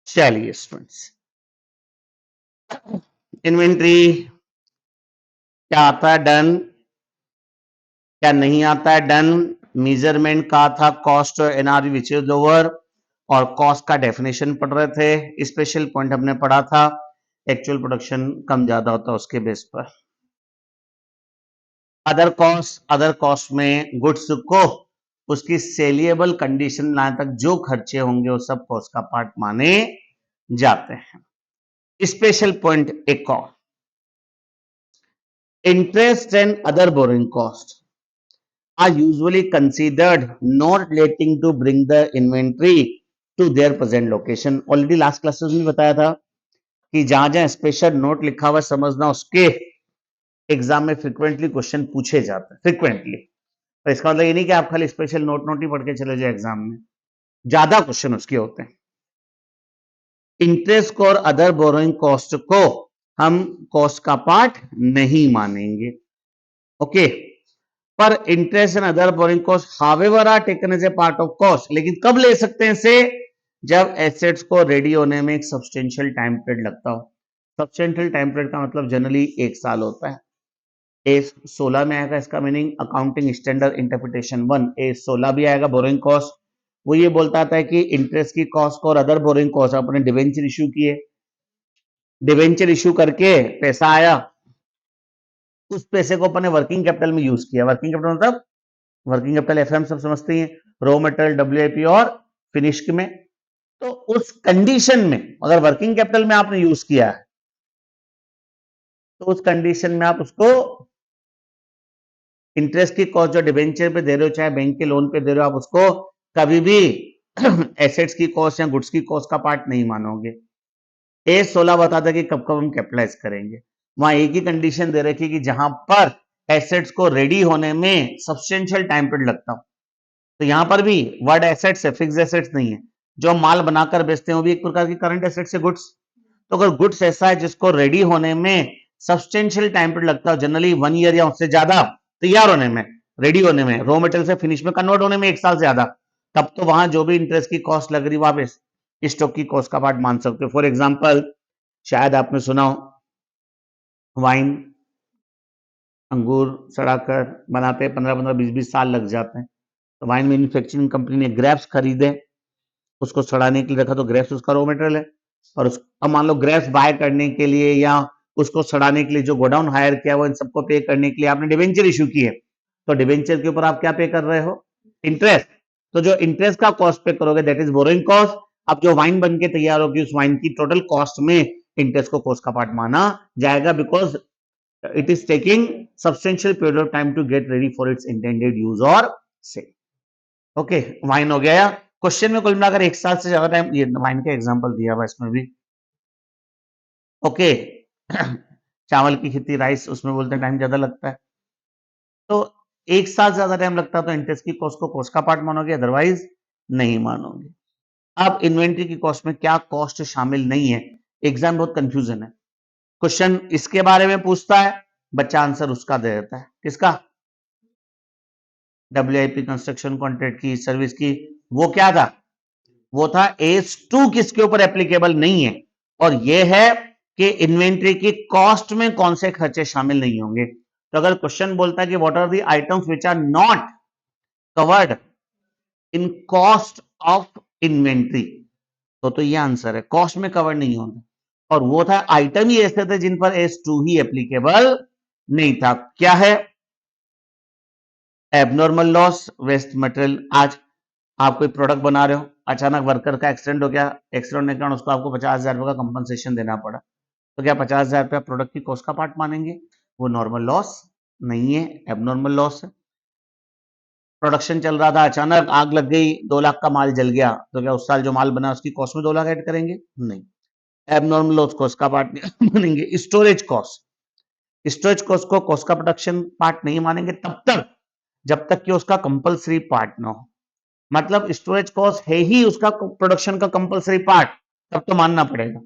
चलिए students, inventory क्या आता है? डन। क्या नहीं आता है? डन। मेजरमेंट का था cost NRV which is lower, और कॉस्ट का डेफिनेशन पढ़ रहे थे। स्पेशल पॉइंट हमने पढ़ा था एक्चुअल प्रोडक्शन कम ज्यादा होता है उसके बेस पर। अदर कॉस्ट में गुड्स को उसकी सेलिएबल कंडीशन लाने तक जो खर्चे होंगे वो सब कॉस्ट का पार्ट माने जाते हैं। स्पेशल पॉइंट एक और, interest and other borrowing costs are usually considered not relating to bring the inventory to their present location. Already last classes में बताया था कि जहां जहां स्पेशल नोट लिखा हुआ समझना, उसके एग्जाम में फ्रीक्वेंटली क्वेश्चन पूछे जाते हैं। फ्रीक्वेंटली तो इसका मतलब ये नहीं कि आप खाली स्पेशल नोट ही पढ़ के चले जाए, एग्जाम में ज्यादा क्वेश्चन उसके होते हैं। इंटरेस्ट और अदर बोरोइंग कॉस्ट को हम कॉस्ट का पार्ट नहीं मानेंगे। ओके, पर interest and other borrowing cost however are taken as a part of cost. लेकिन कब ले सकते हैं इसे? जब एसेट्स को रेडी होने में एक सब्सटेंशियल टाइम पीरियड लगता हो। सब्सटेंशियल टाइम पीरियड का मतलब जनरली 1 साल होता है। A16 में आएगा, इसका meaning accounting standard interpretation 1 A16 भी आएगा। बोरिंग कॉस्ट वो ये बोलता है कि इंटरेस्ट की कॉस्ट को और अदर बोरिंग कॉस्ट, अपने डिवेंचर इश्यू किए, डिवेंचर इश्यू करके पैसा आया, उस पैसे को अपने वर्किंग कैपिटल में यूज किया। वर्किंग कैपिटल मतलब वर्किंग कैपिटल एफएम सब समझते हैं, रॉ मटेरियल डब्ल्यूआईपी और फिनिश्ड में। तो उस कंडीशन में अगर वर्किंग कैपिटल में आपने यूज किया है तो उस कंडीशन में आप उसको इंटरेस्ट की कॉस्ट जो डिवेंचर पे दे रहे हो, चाहे बैंक के लोन पे दे रहे हो, आप उसको कभी भी एसेट्स की कॉस्ट या गुड्स की कॉस्ट का पार्ट नहीं मानोगे। A16 बताता है कि कब कब हम कैपिटलाइज करेंगे। वहां एक ही कंडीशन दे रखी कि जहां पर एसेट्स को रेडी होने में सब्सटेंशियल टाइम पीरियड लगता हो। तो यहां पर भी वर्ड एसेट्स है, फिक्स एसेट्स नहीं है। जो हम माल बनाकर बेचते हैं वो भी एक प्रकार की करंट एसेट्स है, गुड्स। तो अगर गुड्स ऐसा है जिसको रेडी होने में सब्सटेंशियल टाइम पीरियड लगता है, जनरली 1 ईयर या उससे ज्यादा तैयार होने में, रेडी होने में, रॉ मटेरियल से फिनिश में कन्वर्ट होने में 1 साल से ज्यादा, तब तो वहां जो भी इंटरेस्ट की कॉस्ट लग रही है आप स्टॉक की कॉस्ट का पार्ट मान सकते हो। फॉर एग्जाम्पल, शायद आपने सुना हो वाइन, अंगूर सड़ाकर बनाते हैं, 15-15, 20-20 साल लग जाते हैं। तो वाइन मैन्युफैक्चरिंग कंपनी ने ग्रेप्स खरीदे, उसको सड़ाने के लिए रखा, तो ग्रेप्स उसका रॉ मटेरियल है। और अब मान लो ग्रेप्स बाय करने के लिए या उसको सड़ाने के लिए जो गोडाउन हायर किया वो इन सबको पे करने के लिए आपने डिवेंचर इशू किए, तो डिवेंचर के ऊपर आप क्या पे कर रहे हो? इंटरेस्ट। तो जो इंटरेस्ट का कॉस्ट पे करोगे दैट इज बोरोइंग कॉस्ट। अब जो वाइन बन के तैयार होगी उस वाइन की टोटल कॉस्ट में इंटरेस्ट को कॉस्ट का पार्ट माना जाएगा, because it is taking substantial period of time to get ready for its intended use or sale. Okay, wine हो गया। क्वेश्चन में कुल मिलाकर 1 साल से ज्यादा टाइम, ये वाइन का एग्जांपल दिया हुआ इसमें भी। ओके चावल की खेती, राइस, उसमें बोलते हैं टाइम ज्यादा लगता है। तो 1 साल से ज्यादा टाइम लगता है तो इंटरेस्ट की कॉस्ट को कॉस्ट का पार्ट मानोगे, अदरवाइज नहीं मानोगे। अब इन्वेंट्री की कॉस्ट में क्या कॉस्ट शामिल नहीं है? एग्जाम बहुत कंफ्यूजन है। क्वेश्चन इसके बारे में पूछता है, बच्चा आंसर उसका दे देता है। किसका? डब्ल्यूआईपी कंस्ट्रक्शन कॉन्ट्रैक्ट की, सर्विस की। वो क्या था? वो था एस2 किसके ऊपर एप्लीकेबल नहीं है, और ये है कि इन्वेंट्री की कॉस्ट में कौन से खर्चे शामिल नहीं होंगे। तो अगर क्वेश्चन बोलता है कि what are the items which are not covered in cost of inventory, तो ये आंसर है, कॉस्ट में कवर नहीं होंगे। और वो था आइटम ही ऐसे थे जिन पर एस2 ही एप्लीकेबल नहीं था। क्या है? Abnormal loss, waste material. आज आप कोई प्रोडक्ट बना रहे हो, अचानक वर्कर का एक्सीडेंट हो गया, एक्सीडेंट होने के कारण उसको आपको 50,000 रुपए का कंपनसेशन देना पड़ा, तो क्या 50,000 रुपया प्रोडक्ट की कॉस्ट का पार्ट मानेंगे? वो नॉर्मल लॉस नहीं है, एबनॉर्मल लॉस है। प्रोडक्शन चल रहा था, अचानक आग लग गई, 2 लाख का माल जल गया, तो क्या उस साल जो माल बना उसकी कॉस्ट में 2 लाख ऐड करेंगे? नहीं, एबनॉर्मल लॉस कॉस्ट का पार्ट नहीं मानेंगे। स्टोरेज कॉस्ट, स्टोरेज कॉस्ट को कॉस्ट का प्रोडक्शन पार्ट नहीं मानेंगे तब तक जब तक कि उसका कंपलसरी पार्ट ना हो। मतलब स्टोरेज कॉस्ट है ही उसका प्रोडक्शन का कंपलसरी पार्ट, तब तो मानना पड़ेगा।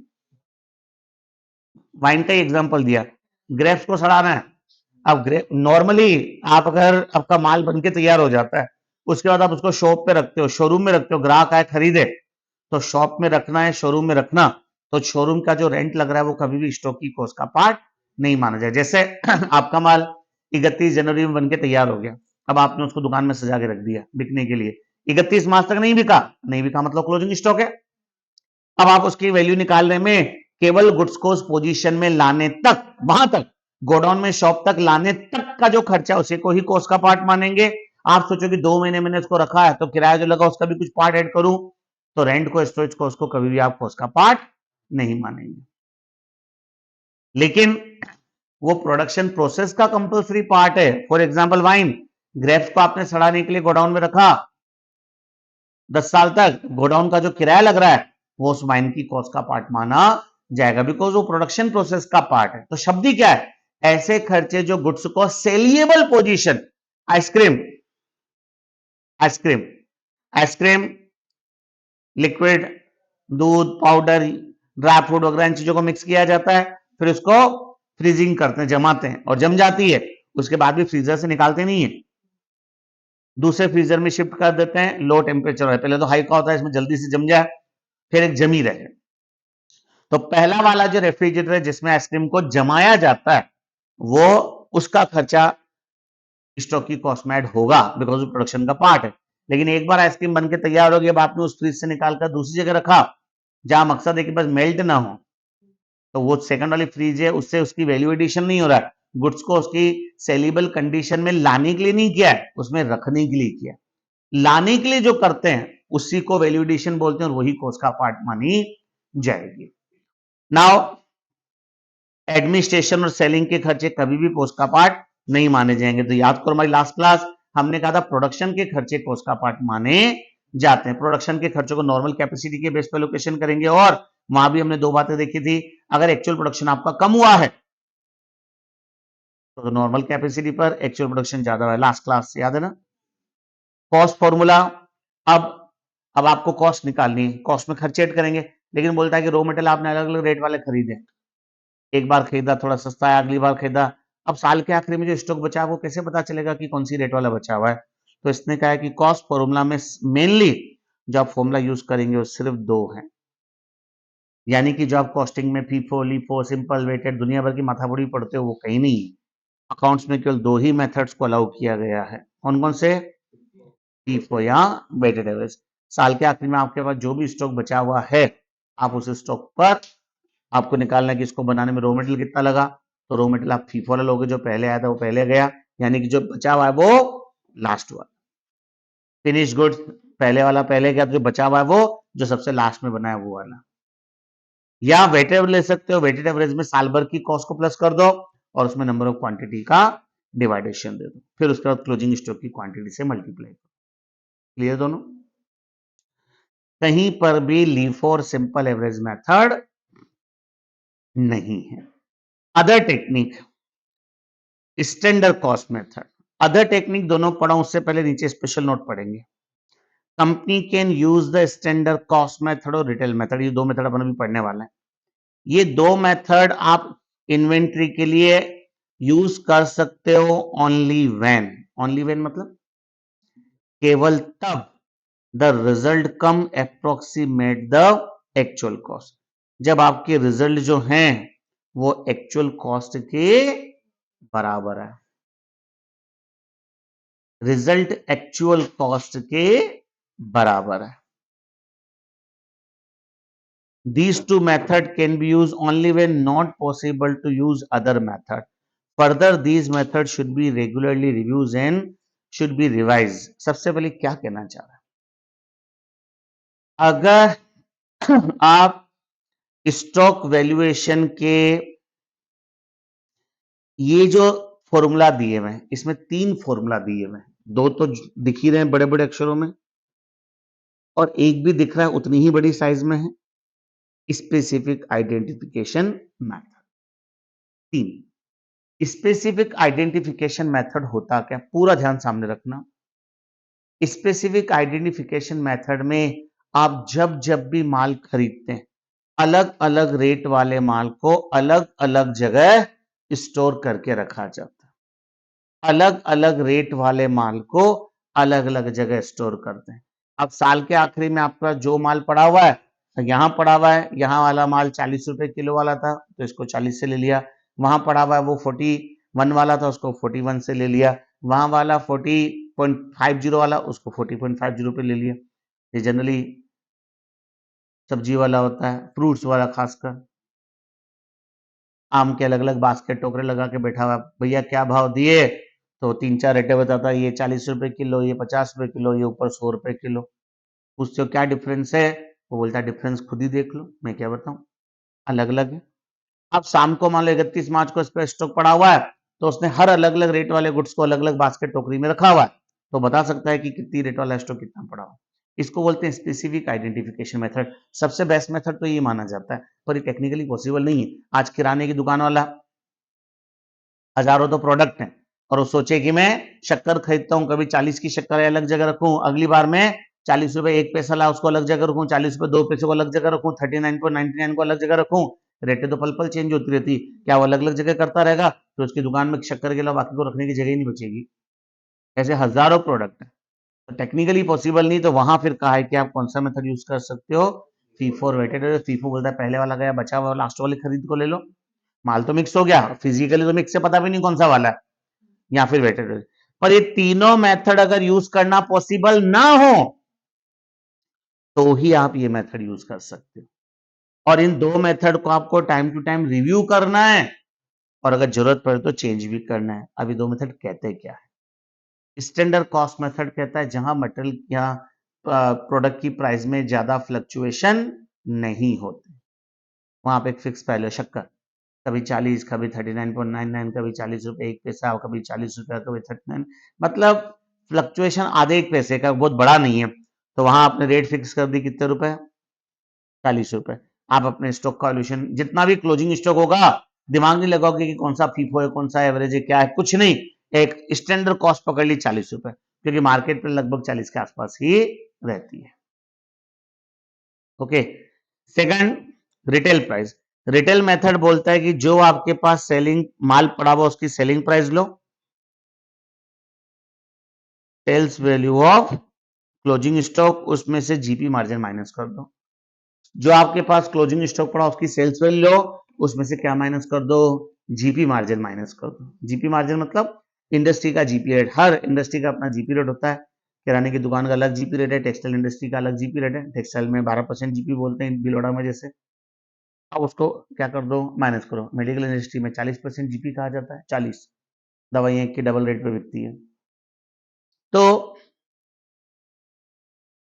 वाइन का ही एग्जांपल दिया, ग्रेप्स को सड़ाना है। अब ग्रेप नॉर्मली आप अगर आपका माल बनके तैयार हो जाता है, उसके बाद आप उसको शॉप पे रखते हो, शोरूम में रखते हो, ग्राहक आए खरीदे, तो शॉप में रखना है, शोरूम में रखना, तो शोरूम का जो रेंट लग रहा है वो कभी भी स्टॉक की कॉस्ट का पार्ट नहीं माना जाए। जैसे आपका माल 31 जनवरी में बनके तैयार हो गया, अब आपने उसको दुकान में सजा के रख दिया बिकने के लिए, 31 मार्च तक नहीं बिका, नहीं बिका मतलब क्लोजिंग स्टॉक है। अब आप उसकी वैल्यू निकालने में केवल गुड्स को उस पोजीशन में लाने तक, वहां तक गोडाउन में शॉप तक लाने तक का जो खर्चा उसे को ही कॉस्ट का पार्ट मानेंगे। आप सोचो कि 2 महीने मैंने उसको रखा है तो किराया जो लगा उसका भी कुछ पार्ट ऐड करूं, तो रेंट को, स्टोरेज कॉस्ट को कभी भी आप कॉस्ट का पार्ट नहीं मानेंगे। लेकिन वो प्रोडक्शन प्रोसेस का कंपल्सरी पार्ट है। फॉर एग्जांपल वाइन, ग्रेप्स को आपने सड़ाने के लिए गोडाउन में रखा 10 साल तक, गोडाउन का जो किराया लग रहा है वो उस वाइन की कॉस्ट का पार्ट माना जाएगा, बिकॉज वो प्रोडक्शन प्रोसेस का पार्ट है। तो शब्द ही क्या है, ऐसे खर्चे जो गुड्स को सेलिएबल position, ice cream ice cream ice cream liquid, दूध, पाउडर, ड्राई फ्रूट वगैरह इन चीजों को मिक्स किया जाता है, फिर उसको फ्रीजिंग करते हैं, जमाते हैं, और जम जाती है, उसके बाद भी फ्रीजर से निकालते नहीं है, दूसरे फ्रीजर में शिफ्ट कर देते हैं, लो टेम्परेचर है, पहले तो हाई का होता है, इसमें जल्दी से जम जाए, फिर एक जमी रहे। तो पहला वाला जो रेफ्रिजरेटर है जिसमें आइसक्रीम को जमाया जाता है, वो उसका खर्चा स्टॉक की कॉस्ट में ऐड होगा, बिकॉज प्रोडक्शन का पार्ट है। लेकिन एक बार आइसक्रीम बनके तैयार हो गई, अब आपने उस फ्रिज से निकालकर दूसरी जगह रखा जहां मकसद है कि बस मेल्ट ना हो, तो वो सेकंड वाली फ्रिज है, उससे उसकी वैल्यू एडिशन नहीं हो रहा है, गुड्स को उसकी सेलिबल कंडीशन में लाने के लिए नहीं किया है, उसमें रखने के लिए किया। लाने के लिए जो करते हैं उसी को वैल्यू एडिशन बोलते हैं, और वही कॉस्ट का पार्ट मानी जाएगी। नाउ एडमिनिस्ट्रेशन और सेलिंग के खर्चे कभी भी कॉस्ट का पार्ट नहीं माने जाएंगे। तो याद करो हमारी लास्ट क्लास, हमने कहा था प्रोडक्शन के खर्चे कॉस्ट का पार्ट माने जाते हैं। प्रोडक्शन के खर्चों को नॉर्मल कैपेसिटी के बेस पर लोकेशन करेंगे, और वहां भी हमने दो बातें देखी थी, अगर एक्चुअल प्रोडक्शन आपका कम हुआ है तो नॉर्मल कैपेसिटी पर, एक्चुअल प्रोडक्शन ज्यादा हुआ है, लास्ट क्लास से याद है ना। कॉस्ट फॉर्मूला, अब आपको कॉस्ट निकालनी है, कॉस्ट में खर्चे ऐड करेंगे, लेकिन बोलता है कि रॉ मटेरियल आपने अलग अलग रेट वाले खरीदे, एक बार खरीदा थोड़ा सस्ता है, अगली बार खरीदा, अब साल के आखिरी में जो स्टॉक बचा है वो कैसे पता चलेगा कि कौन सी रेट वाला बचा हुआ है। तो इसने कहा है कि कॉस्ट फॉर्मूला में मेनली जो आप फॉर्मूला यूज करेंगे वो सिर्फ दो हैं, यानी कि जो आप कॉस्टिंग में फीफो, लीफो, सिंपल, वेटेड दुनिया भर की माथापड़ी पढ़ते हो वो कहीं नहीं है। अकाउंट्स में केवल दो ही मेथड्स को अलाउ किया गया है, कौन कौन से, फीफो या वेटेड एवरेज। साल के आखिरी में आपके पास जो भी स्टॉक बचा हुआ है, आप उस स्टॉक पर आपको निकालना है कि इसको बनाने में रॉ मटेरियल कितना लगा, तो रॉ मटेरियल आप फीफो वाला लोगे, जो पहले आया था वो पहले गया, यानी कि जो बचा हुआ है वो लास्ट वाला। फिनिश गुड्स पहले वाला पहले गया, तो जो बचा हुआ है वो जो सबसे लास्ट में बना है वो वाला। या वेटेड एवरेज ले सकते हो, वेटेड एवरेज में साल भर की कॉस्ट को प्लस कर दो और उसमें नंबर ऑफ क्वांटिटी का डिवाइडेशन दे दो, फिर उसके बाद क्लोजिंग स्टॉक की क्वांटिटी से मल्टीप्लाई करो। क्लियर दोनों। कहीं पर भी लीफो और सिंपल एवरेज मेथड नहीं है। Other technique, standard cost method, other technique दोनों पढ़ा, उससे पहले नीचे स्पेशल नोट पढ़ेंगे। Company can use the standard cost method और रिटेल मेथड, ये दो मेथड अपन अभी पढ़ने वाले हैं। ये दो मेथड आप इन्वेंट्री के लिए यूज कर सकते हो ओनली व्हेन मतलब केवल तब the result come approximate the actual cost, जब आपके रिजल्ट जो हैं वो एक्चुअल कॉस्ट के बराबर है, रिजल्ट एक्चुअल कॉस्ट के बराबर है। These two methods can be used only when not possible to use other method. Further, these methods should be regularly reviewed and should be revised. सबसे पहले क्या कहना चाह रहा है, अगर आप स्टॉक वैल्यूएशन के ये जो फॉर्मूला दिए हुए हैं, इसमें तीन फॉर्मूला दिए हुए हैं, दो तो दिख ही रहे हैं बड़े बड़े अक्षरों में, और एक भी दिख रहा है उतनी ही बड़ी साइज में है, स्पेसिफिक आइडेंटिफिकेशन मेथड। तीन स्पेसिफिक आइडेंटिफिकेशन मेथड होता क्या, पूरा ध्यान सामने रखना। स्पेसिफिक आइडेंटिफिकेशन मेथड में आप जब जब भी माल खरीदते हैं, अलग अलग रेट वाले माल को अलग अलग जगह स्टोर करके रखा जाता है, अलग अलग रेट वाले माल को अलग अलग जगह स्टोर करते हैं। अब साल के आखिरी में आपका जो माल पड़ा हुआ है, यहाँ पड़ा हुआ है, यहाँ वाला माल 40 रुपए किलो वाला था तो इसको 40 से ले लिया, वहां पड़ा हुआ है वो 41 वाला था उसको 41 से ले लिया, वहां वाला 40.50 वाला उसको 40.50 पे ले लिया। ये जनरली सब्जी वाला होता है, फ्रूट्स वाला खासकर। आम के अलग अलग बास्केट टोकरे लगा के बैठा हुआ, भैया क्या भाव दिए, तो 3-4 रेटे बताता है, ये 40 रुपए किलो, ये 50 रुपए किलो, ये ऊपर 100 रुपए किलो। उससे क्या डिफरेंस है, वो बोलता है डिफरेंस खुद ही देख लो, मैं क्या बताऊं, अलग अलग है। अब शाम को मान लो 31 मार्च को इस पर स्टॉक पड़ा हुआ है, तो उसने हर अलग अलग रेट वाले गुड्स को अलग अलग बास्केट टोकरी में रखा हुआ है, तो बता सकता है कि कितनी रेट वाला स्टॉक कितना पड़ा हुआ। इसको बोलते हैं स्पेसिफिक आइडेंटिफिकेशन मेथड। सबसे बेस्ट मेथड तो ये माना जाता है, पर ये टेक्निकली पॉसिबल नहीं है। आज किराने की दुकान वाला हजारों तो प्रोडक्ट हैं और वो सोचे कि मैं शक्कर खरीदता हूं, कभी 40 की शक्कर अलग जगह रखूं, अगली बार मैं 40 रुपए 1 पैसा ला उसको अलग जगह रखूं, 40 रुपए 2 पैसे को अलग जगह रखूं, 39.99 को अलग जगह रखूं। रेटें तो पल पल चेंज होती रहती, क्या वो अलग अलग जगह करता रहेगा तो उसकी दुकान में शक्कर के अलावा बाकी को रखने की जगह ही नहीं बचेगी। ऐसे हजारों प्रोडक्ट है, तो टेक्निकली पॉसिबल नहीं, तो वहां फिर कहा है कि आप कौन सा मेथड यूज कर सकते हो, फीफो और वेटेड। फीफो बोलता है पहले वाला गया बचा हुआ लास्ट वाले खरीद को ले लो, माल तो मिक्स हो गया, फिजिकली तो मिक्स से पता भी नहीं कौन सा वाला है, या फिर वेटेड। पर ये तीनों मेथड अगर यूज करना पॉसिबल ना हो तो ही आप ये मेथड यूज कर सकते हो, और इन दो मेथड को आपको टाइम टू टाइम रिव्यू करना है और अगर जरूरत पड़े तो चेंज भी करना है। अभी दो मेथड कहते क्या है। स्टैंडर्ड कॉस्ट मेथड कहता है जहां मटेरियल या प्रोडक्ट की प्राइस में ज्यादा फ्लक्चुएशन नहीं होते, वहां पे एक फिक्स पहले शक्कर कभी 40, कभी 39.99, कभी 40 रुपए 1 पैसा, कभी 40 रुपया, कभी 39, मतलब फ्लक्चुएशन आधे 1 पैसे का, बहुत बड़ा नहीं है। तो वहां आपने रेट फिक्स कर दी कितने रुपए, 40 रुपए। आप अपने स्टॉक का वैल्यूएशन जितना भी क्लोजिंग स्टॉक होगा, दिमाग नहीं लगाओगे कि कौन सा फीफो है, कौन सा एवरेज है, क्या है, कुछ नहीं, एक स्टैंडर्ड कॉस्ट पकड़ ली 40 रुपए, क्योंकि मार्केट में लगभग 40 के आसपास ही रहती है। Okay. Second, retail price. Retail method बोलता है कि जो आपके पास सेलिंग माल पड़ा हुआ उसकी सेलिंग प्राइस लो, sales value of closing stock, उसमें से जीपी मार्जिन माइनस कर दो। जो आपके पास क्लोजिंग स्टॉक पड़ा उसकी सेल्स वैल्यू लो, उसमें से क्या माइनस कर दो, जीपी मार्जिन माइनस कर दो। जीपी मार्जिन मतलब इंडस्ट्री का जीपी रेट, हर इंडस्ट्री का अपना जीपी रेट होता है। किराने की दुकान का अलग जीपी रेट है, टेक्सटाइल इंडस्ट्री का अलग जीपी रेट है, टेक्सटाइल में 12% जीपी बोलते हैं बिलोड़ा में जैसे। अब उसको क्या कर दो, माइनस करो। मेडिकल इंडस्ट्री में 40% जीपी कहा जाता है, 40 दवाइयां की डबल रेट पे बिकती है। तो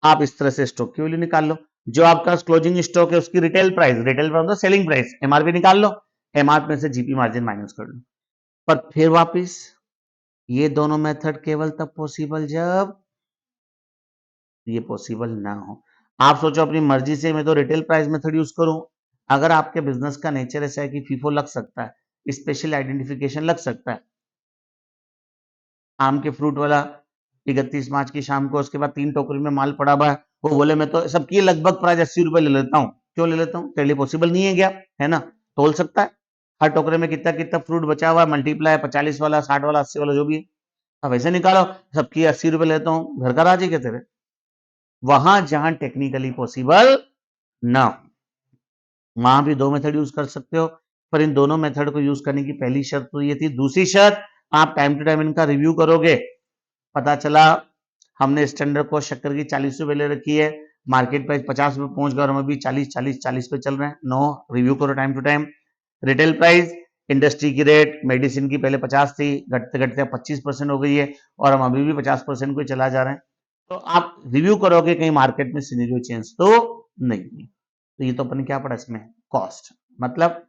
आप इस तरह से स्टॉक की वैल्यू निकाल लो। जो आपका क्लोजिंग स्टॉक है उसकी रिटेल प्राइस, रिटेल प्राइस मतलब सेलिंग प्राइस, एमआरपी निकाल लो, एमआरपी में से जीपी मार्जिन माइनस कर लो। पर फिर वापस ये दोनों मेथड केवल तब पॉसिबल जब ये पॉसिबल ना हो। आप सोचो अपनी मर्जी से मैं तो रिटेल प्राइस मेथड यूज करूं, अगर आपके बिजनेस का नेचर ऐसा है कि फीफो लग सकता है, स्पेशल आइडेंटिफिकेशन लग सकता है। आम के फ्रूट वाला 31 मार्च की शाम को उसके बाद 3 टोकरी में माल पड़ा हुआ है, वो बोले मैं तो सबकी लगभग प्राइस 80 रुपए ले लेता हूँ, क्यों ले लेता हूँ, तेरे लिए पॉसिबल नहीं है क्या, है ना, तोल सकता है। हर टोकरे में कितना कितना फ्रूट बचा हुआ है, मल्टीप्लाई 45 वाला 60 वाला 80 वाला जो भी है, अब ऐसे निकालो, सबकी 80 रुपए लेता हूँ, घर का राज है क्या तेरे। वहां जहां टेक्निकली पॉसिबल ना, वहां भी दो मेथड यूज कर सकते हो, पर इन दोनों मेथड को यूज करने की पहली शर्त तो ये थी। दूसरी शर्त, आप टाइम टू टाइम इनका रिव्यू करोगे, पता चला हमने स्टैंडर्ड कॉस्ट शक्कर की 40 रुपए ले रखी है, मार्केट प्राइस 50 रुपए पहुंच गया और हम अभी 40 पे चल रहे हैं। नो, रिव्यू करो time to time. Retail price industry की रेट मेडिसिन की पहले 50 थी, घटते घटते 25% हो गई है और हम अभी भी 50% को चला जा रहे हैं। तो आप रिव्यू करोगे कहीं मार्केट में सिनेरियो चेंज तो नहीं। तो ये तो अपन क्या पढ़ा इसमें, कॉस्ट। मतलब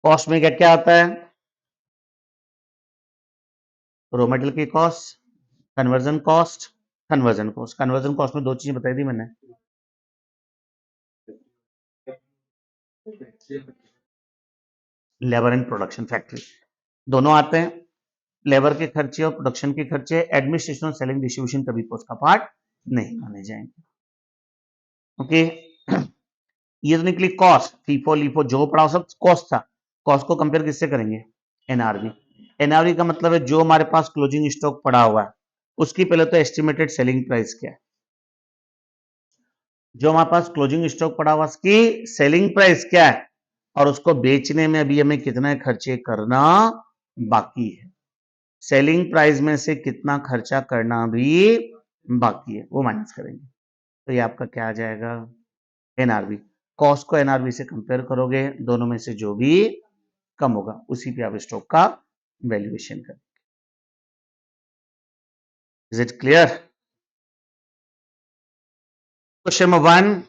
कॉस्ट में क्या क्या आता है, रॉ मटेरियल की cost, conversion cost, conversion cost. Conversion cost में दो चीजें बताई थी मैंने, लेबर एंड प्रोडक्शन फैक्ट्री, दोनों आते हैं। लेबर के खर्चे और प्रोडक्शन के खर्चे, एडमिनिस्ट्रेशन और सेलिंग डिस्ट्रीब्यूशन कभी कॉस्ट का पार्ट नहीं माने जाएंगे। ओके। ये तो निकली कॉस्ट, फीफो लीफो जो पड़ा सब कॉस्ट था। कॉस्ट को कंपेयर किससे करेंगे, एनआरवी। एनआरवी का मतलब है जो हमारे पास क्लोजिंग स्टॉक पड़ा हुआ है, उसकी पहले तो एस्टिमेटेड सेलिंग प्राइस क्या है, जो हमारे पास क्लोजिंग स्टॉक पड़ा हुआ उसकी सेलिंग प्राइस क्या है, और उसको बेचने में अभी हमें कितना खर्चे करना बाकी है, सेलिंग प्राइस में से कितना खर्चा करना भी बाकी है वो माइनस करेंगे। तो ये आपका क्या आ जाएगा, एनआरवी। कॉस्ट को एनआरवी से कंपेयर करोगे, दोनों में से जो भी कम होगा उसी पे आप स्टॉक का वैल्यूएशन करें। Is it clear? Question number 1,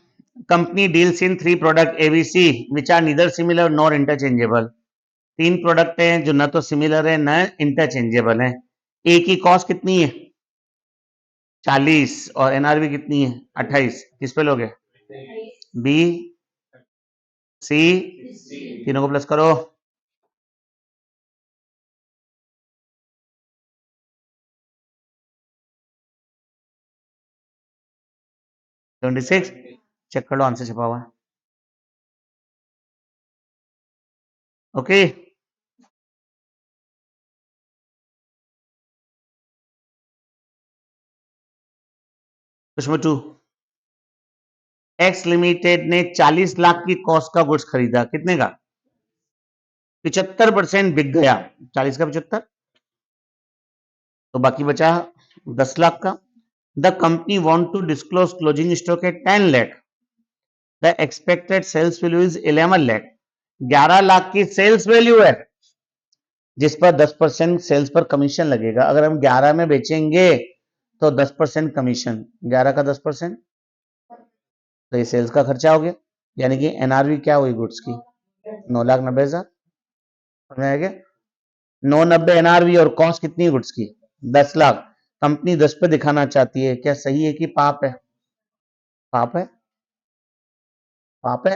company deals in 3 product ABC which are neither similar nor interchangeable. 3 product हैं जो न तो सिमिलर है न इंटरचेंजेबल है। ए की कॉस्ट कितनी है 40 और एनआरवी कितनी है 28, किस पे लोगे, बी सी, तीनों को प्लस करो, 26, चेक कर लो आंसर छपा हुआ है। Okay question number 2, x limited ने 40 लाख की कॉस्ट का गुड्स खरीदा, कितने का, 75% बिक गया, 40 का 75, तो बाकी बचा 10 लाख का। The company want to disclose closing stock at 10 lakh, the expected sales value is 11 lakh. 11 lakh की सेल्स वैल्यू है जिस पर 10% सेल्स पर कमीशन लगेगा। अगर हम 11 में बेचेंगे तो 10% कमीशन, 11 का 10%, तो ये सेल्स का खर्चा हो गया, यानी कि एनआरवी क्या हुई गुड्स की 9,90,000। समझ आ गया, 990 एनआरवी और कॉस्ट कितनी गुड्स की 10 लाख। कंपनी 10 पे दिखाना चाहती है, क्या सही है कि पाप है, पाप है, पाप है।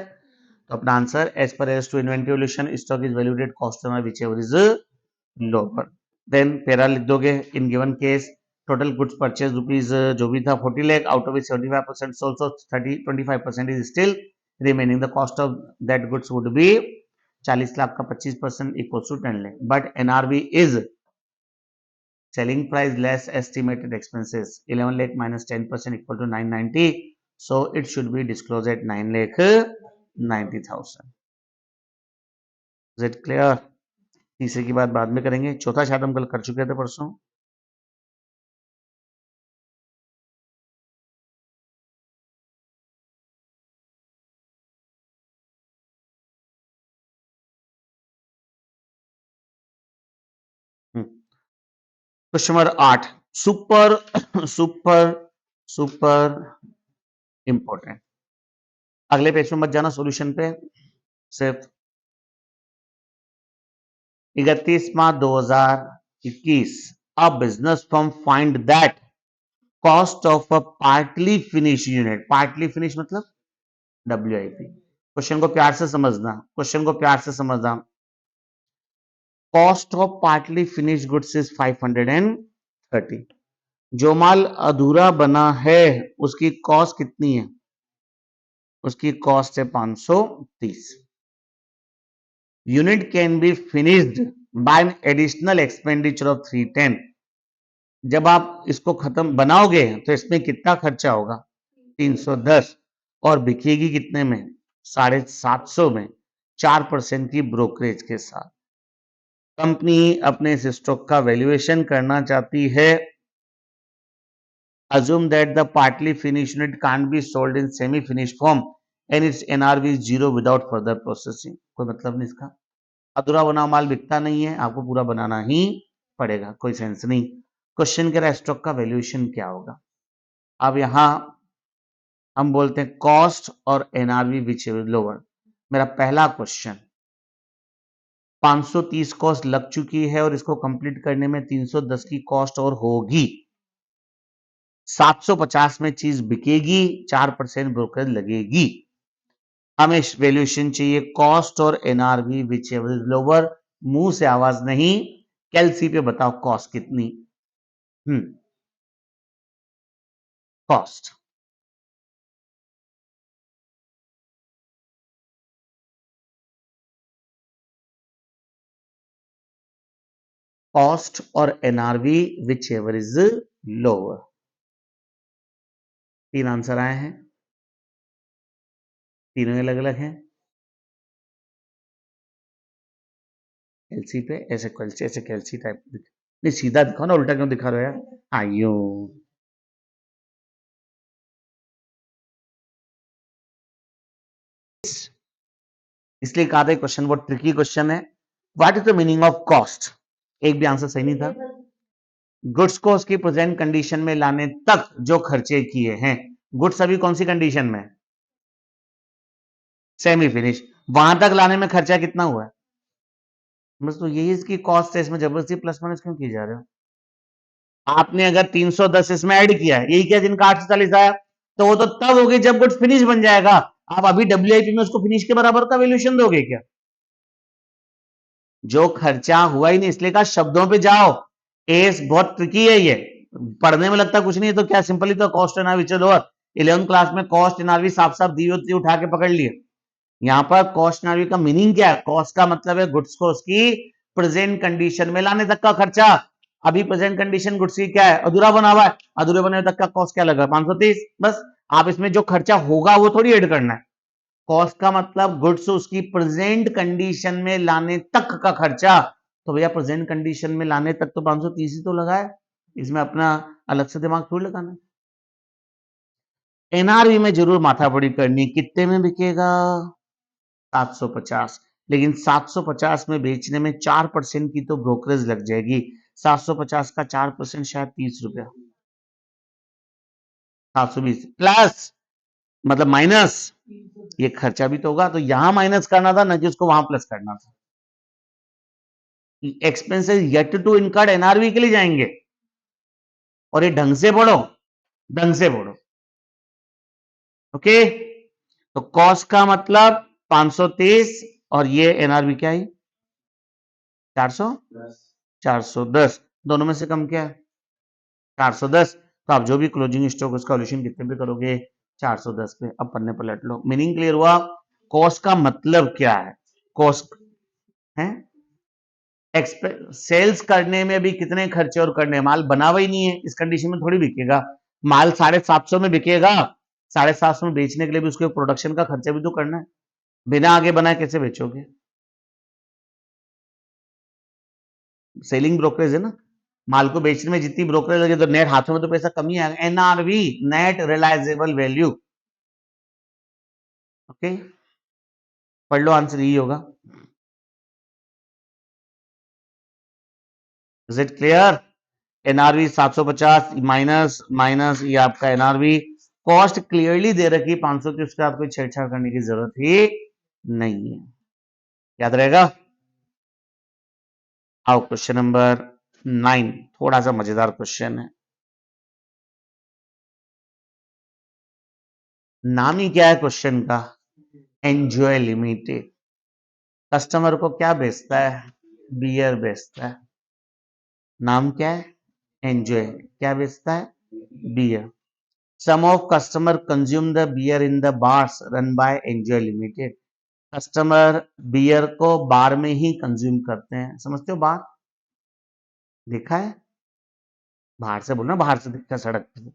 तो अपना answer as per AS two inventory valuation stock is valued at cost whichever is lower. Then para लिख दोगे, in given case total goods purchase rupees जो भी था 40 lakh, out of which 75% sold, so 25% is still remaining. The cost of that goods would be 40 lakh का 25% equals to 10 lakh, but NRV is selling price less estimated expenses, 11 lakh minus 10% equal to 990, so it should be disclosed at 9 lakh 90,000. Is it clear? तीसरे की बात बाद में करेंगे, चौथा शायद हम कल कर चुके थे परसों। Question number 8, super super super important. अगले पेज में मत जाना, सॉल्यूशन पे सिर्फ 31 मार्च 2021, a business firm find that cost of a partly finished unit, partly finished मतलब WIP। क्वेश्चन को प्यार से समझना, क्वेश्चन को प्यार से समझना। Cost of partly finish goods is 530। जो माल अधूरा बना है उसकी कॉस्ट कितनी है, उसकी कॉस्ट है 530। Unit can be finished by an additional expenditure of 310। जब आप इसको खत्म बनाओगे तो इसमें कितना खर्चा होगा 310, और बिकेगी कितने में 750 में, 4% की ब्रोकरेज के साथ। कंपनी अपने इस स्टॉक का वैल्यूएशन करना चाहती है। assume that the partly finished unit can't be sold in semi finished form and its NRV is 0 without further processing। कोई मतलब नहीं इसका, अधूरा बना माल बिकता नहीं है, आपको पूरा बनाना ही पड़ेगा, कोई सेंस नहीं। क्वेश्चन कह रहा है स्टॉक का वैल्यूएशन क्या होगा। अब यहां हम बोलते हैं कॉस्ट और एनआरवी विच इज लोअर। मेरा पहला क्वेश्चन, 530 कॉस्ट लग चुकी है और इसको कंप्लीट करने में 310 की कॉस्ट और होगी, 750 में चीज बिकेगी, 4% ब्रोकरेज लगेगी। हमें वैल्यूएशन चाहिए कॉस्ट और NRV which ever is lower. मुंह से आवाज नहीं, कैलसी पे बताओ कॉस्ट कितनी। कॉस्ट कॉस्ट और NRV which ever is lower. 3 answer आए हैं, तीनों अलग अलग हैं। एलसी पे ऐसे कैलसी, ऐसे कैलसी टाइप नहीं, सीधा दिखाओ ना, उल्टा क्यों दिखा रहे हो यार? आइयो, इसलिए कहा था क्वेश्चन बहुत ट्रिकी क्वेश्चन है। What is the meaning of cost? एक भी आंसर सही नहीं था। गुड्स को उसकी प्रेजेंट कंडीशन में लाने तक जो खर्चे किए हैं, गुड्स अभी कौन सी कंडीशन में? Semi finish. वहां तक लाने में खर्चा कितना हुआ है? बस तो यही इसकी कॉस्ट है, इसमें जबरदस्ती प्लस माइनस क्यों किए जा रहे हो? आपने अगर 310 इसमें ऐड किया है, यही क्या जिनका 840 आया, तो वो तो तब होगी जब गुड्स फिनिश बन जाएगा। आप अभी डब्ल्यूआईपी में उसको फिनिश के बराबर का वैल्यूएशन दोगे क्या? जो खर्चा हुआ ही नहीं, इसलिए कहा शब्दों पे जाओ। एस बहुत ट्रिकी है ये, पढ़ने में लगता कुछ नहीं है, तो क्या सिंपली तो कॉस्ट एनआरवी, चलो 11th क्लास में कॉस्ट एनआरवी साफ साफ दी होती, उठा के पकड़ लिए। यहां पर कॉस्ट एनआरवी का मीनिंग क्या है? कॉस्ट का मतलब है गुड्स को उसकी प्रेजेंट कंडीशन में लाने तक का खर्चा। अभी प्रेजेंट कंडीशन गुड्स की क्या है? अधूरा बना हुआ है, अधूरे बने तक का कॉस्ट क्या लगा? 530। बस आप इसमें जो खर्चा होगा वो थोड़ी ऐड करना है। कॉस्ट का मतलब गुड्स उसकी प्रेजेंट कंडीशन में लाने तक का खर्चा। तो भैया प्रेजेंट कंडीशन में लाने तक तो 530 ही तो लगा है, इसमें अपना अलग से दिमाग थोड़ी लगाना है। एनआरवी में जरूर माथापड़ी करनी, कितने में बिकेगा? 750। लेकिन 750 में बेचने में 4% की तो ब्रोकरेज लग जाएगी। 750 का 4% शायद 30 रुपया, 720 प्लस मतलब माइनस, ये खर्चा भी तो होगा, तो यहां माइनस करना था ना कि उसको वहां प्लस करना था। Expenses yet to incurred NRV के लिए जाएंगे, और ये ढंग से पढ़ो, ढंग से पढ़ो। ओके, तो कॉस्ट का मतलब 530, और ये एनआरवी क्या है? 400, 410, दोनों में से कम क्या है? 410। तो आप जो भी क्लोजिंग स्टॉक उसका वैल्यूएशन कितने पे करोगे? 410 पे। अब पन्ने पलट लो, मीनिंग क्लियर हुआ? कॉस्ट का मतलब क्या है? कॉस्ट है सेल्स करने में भी कितने खर्चे और करने, माल बना हुआ ही नहीं है, इस कंडीशन में थोड़ी बिकेगा। माल 750 में बिकेगा, 750 में बेचने के लिए भी उसके प्रोडक्शन का खर्चा भी तो करना है, बिना आगे बनाए कैसे बेचोगे? सेलिंग ब्रोकरेज है ना, माल को बेचने में जितनी ब्रोकरेज लगे तो नेट हाथों में तो पैसा कम ही आएगा। NRV, net realisable value. Okay, पढ़ लो, आंसर यही होगा। Is it clear? NRV 750 minus minus ये आपका एनआरवी, कॉस्ट क्लियरली दे रखी 500 की, उसके आपको छेड़छाड़ करने की जरूरत ही नहीं है, याद रहेगा। आओ क्वेश्चन नंबर 9, थोड़ा सा मजेदार क्वेश्चन है। नाम ही क्या है क्वेश्चन का? एंजॉय लिमिटेड कस्टमर को क्या बेचता है? बियर बेचता है। नाम क्या है? एंजॉय। क्या बेचता है? Beer. Some of customer consume the beer in the bars run by enjoy limited. Customer beer को बार में ही कंज्यूम करते हैं, समझते हो? बार देखा है? बाहर से बोलना, बाहर से देखा सड़क पे,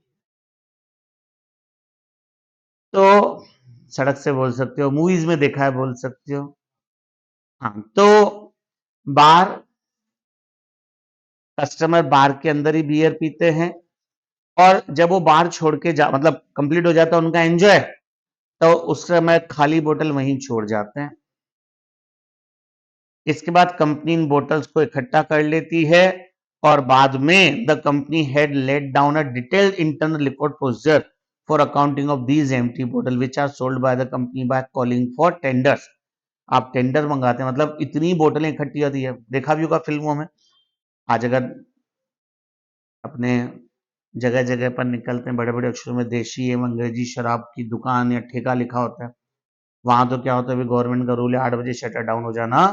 तो सड़क से बोल सकते हो, मूवीज में देखा है बोल सकते हो। हाँ, तो बार, कस्टमर बार के अंदर ही बियर पीते हैं, और जब वो बार छोड़ के जा मतलब कंप्लीट हो जाता है उनका एंजॉय, तो उस समय खाली बोतल वहीं छोड़ जाते हैं। इसके बाद कंपनी इन बोतल्स को इकट्ठा कर लेती है, और बाद में the company had laid down a detailed internal report procedure for accounting of these empty बोतल which are sold by the company by calling for tenders. आप टेंडर मंगाते हैं, मतलब इतनी बोतलें इकट्ठी होती है, देखा भी होगा फिल्मों में। आज अगर अपने जगह जगह पर निकलते हैं बड़े बड़े अक्षरों में देशी एवं अंग्रेजी शराब की दुकान या ठेका लिखा होता है, वहां तो क्या होता है, गवर्नमेंट का रूल है 8 बजे शटर डाउन हो जाना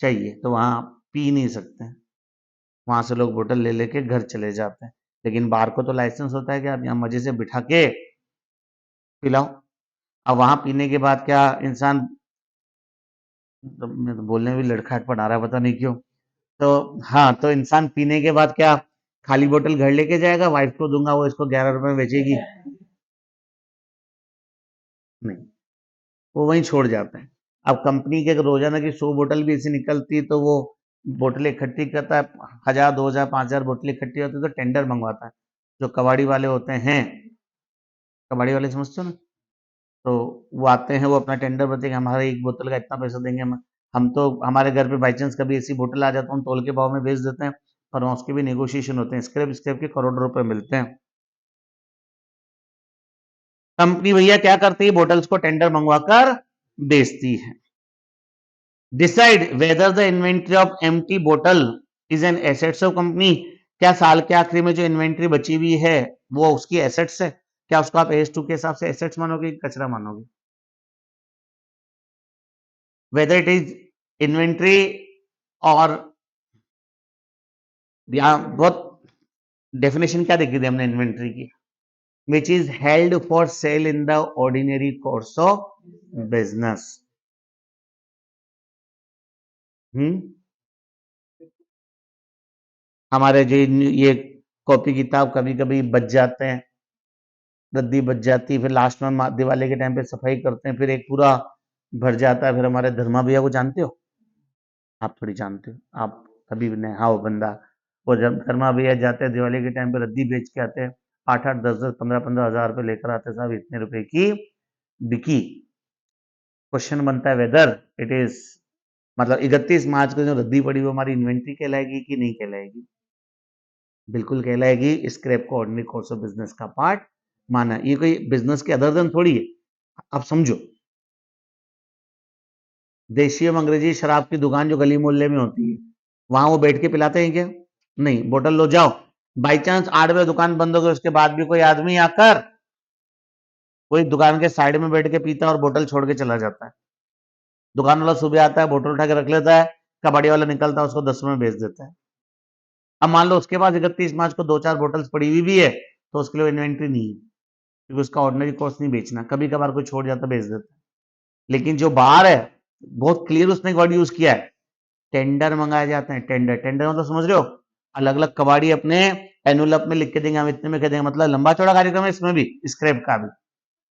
चाहिए, तो वहां पी नहीं सकते हैं, वहां से लोग बोतल ले लेके घर चले जाते हैं। लेकिन बार को तो लाइसेंस होता है कि आप यहाँ मजे से बिठा के पिलाओ। अब वहां पीने के बाद क्या इंसान, तो मैं तो बोलने में भी लड़खड़ाहट पड़ा रहा है, पता नहीं क्यों, तो हाँ, तो इंसान पीने के बाद क्या खाली बोतल घर लेके जाएगा, वाइफ को दूंगा वो इसको 11 रुपए में बेचेगी? नहीं, वो वहीं छोड़ जाता है। अब कंपनी के अगर रोजाना की 100 बोतल भी ऐसी निकलती है तो वो बोतलें इकट्ठी करता है, 1000, 2000, 5000 बोतलें इकट्ठी होती है तो टेंडर मंगवाता है। जो कबाड़ी वाले होते हैं, कबाड़ी वाले समझते हो ना, तो वो आते हैं, वो अपना टेंडर बताते हैं हमारा एक बोतल का इतना पैसा देंगे हम तो हमारे घर पे बाई चांस कभी ऐसी बोतल आ जाता है हम तोल के भाव में बेच देते हैं, पर वहाँ उसके भी नेगोशिएशन होते हैं, स्क्रैप स्क्रैप के करोड़ों रुपए मिलते हैं। कंपनी भैया क्या करती है, बोतल्स को टेंडर मंगवाकर बेचती है। Decide whether the inventory of empty बोतल is an assets of company. क्या साल के आखिरी में जो इन्वेंट्री बची हुई है वो उसकी एसेट्स है? क्या उसको आप एस टू के हिसाब से एसेट्स मानोगे कि कचरा मानोगे? वेदर इट इज इन्वेंट्री और यहाँ बहुत डेफिनेशन क्या देखी थी हमने इन्वेंट्री की, which is held for sale in the ordinary course of business. हमारे जो ये कॉपी किताब कभी कभी बच जाते हैं, रद्दी बच जाती है, फिर लास्ट में दिवाली के टाइम पे सफाई करते हैं, फिर एक पूरा भर जाता है। फिर हमारे धर्मा भैया को जानते हो? आप थोड़ी जानते हो, आप कभी भी नहीं। हाँ, वो बंदा, वो जब धर्मा भैया जाते हैं दिवाली के टाइम पे रद्दी बेच के आते हैं, 8-8, 10-10, 15-15 हजार रुपए लेकर आते हैं, साहब इतने रुपए की बिकी। क्वेश्चन बनता है वेदर इट इज, मतलब 31 मार्च को जो रद्दी पड़ी वो हमारी इन्वेंट्री कहलाएगी कि नहीं कहलाएगी? बिल्कुल कहलाएगी। स्क्रैप को ऑर्डिनरी कोर्स ऑफ बिजनेस का पार्ट माना। ये कोई बिजनेस के अदर देन थोड़ी है, अब समझो। देशी एवं अंग्रेजी शराब की दुकान जो गली मोहल्ले में होती है, वहां वो बैठ के पिलाते हैं क्या? नहीं, बोतल लो जाओ। बाई चांस 8 बजे दुकान बंद हो गई, उसके बाद भी कोई आदमी आकर कोई दुकान के साइड में बैठ के पीता है और बोतल छोड़ के चला जाता है। दुकान वाला सुबह आता है, बोतल उठा के रख लेता है, कबाड़ी वाला निकलता है, उसको 10 रुपए में बेच देता है। अब मान लो उसके पास 31 मार्च को 2-4 बोतल्स पड़ी हुई भी है, तो उसके लिए इन्वेंट्री नहीं है, क्योंकि उसका ऑर्डिनरी कॉस्ट नहीं बेचना। कभी कभार कोई छोड़ जाता बेच देता है। लेकिन जो बाहर है, बहुत क्लियर उसने वर्ड यूज किया है, टेंडर मंगाए जाते हैं। टेंडर, टेंडर मतलब समझ रहे हो? अलग अलग कबाड़ी अपने एनुअल में लिख के देंगे, हम इतने में कह देंगे, मतलब लंबा चौड़ा कार्यक्रम है इसमें भी, स्क्रैप का भी।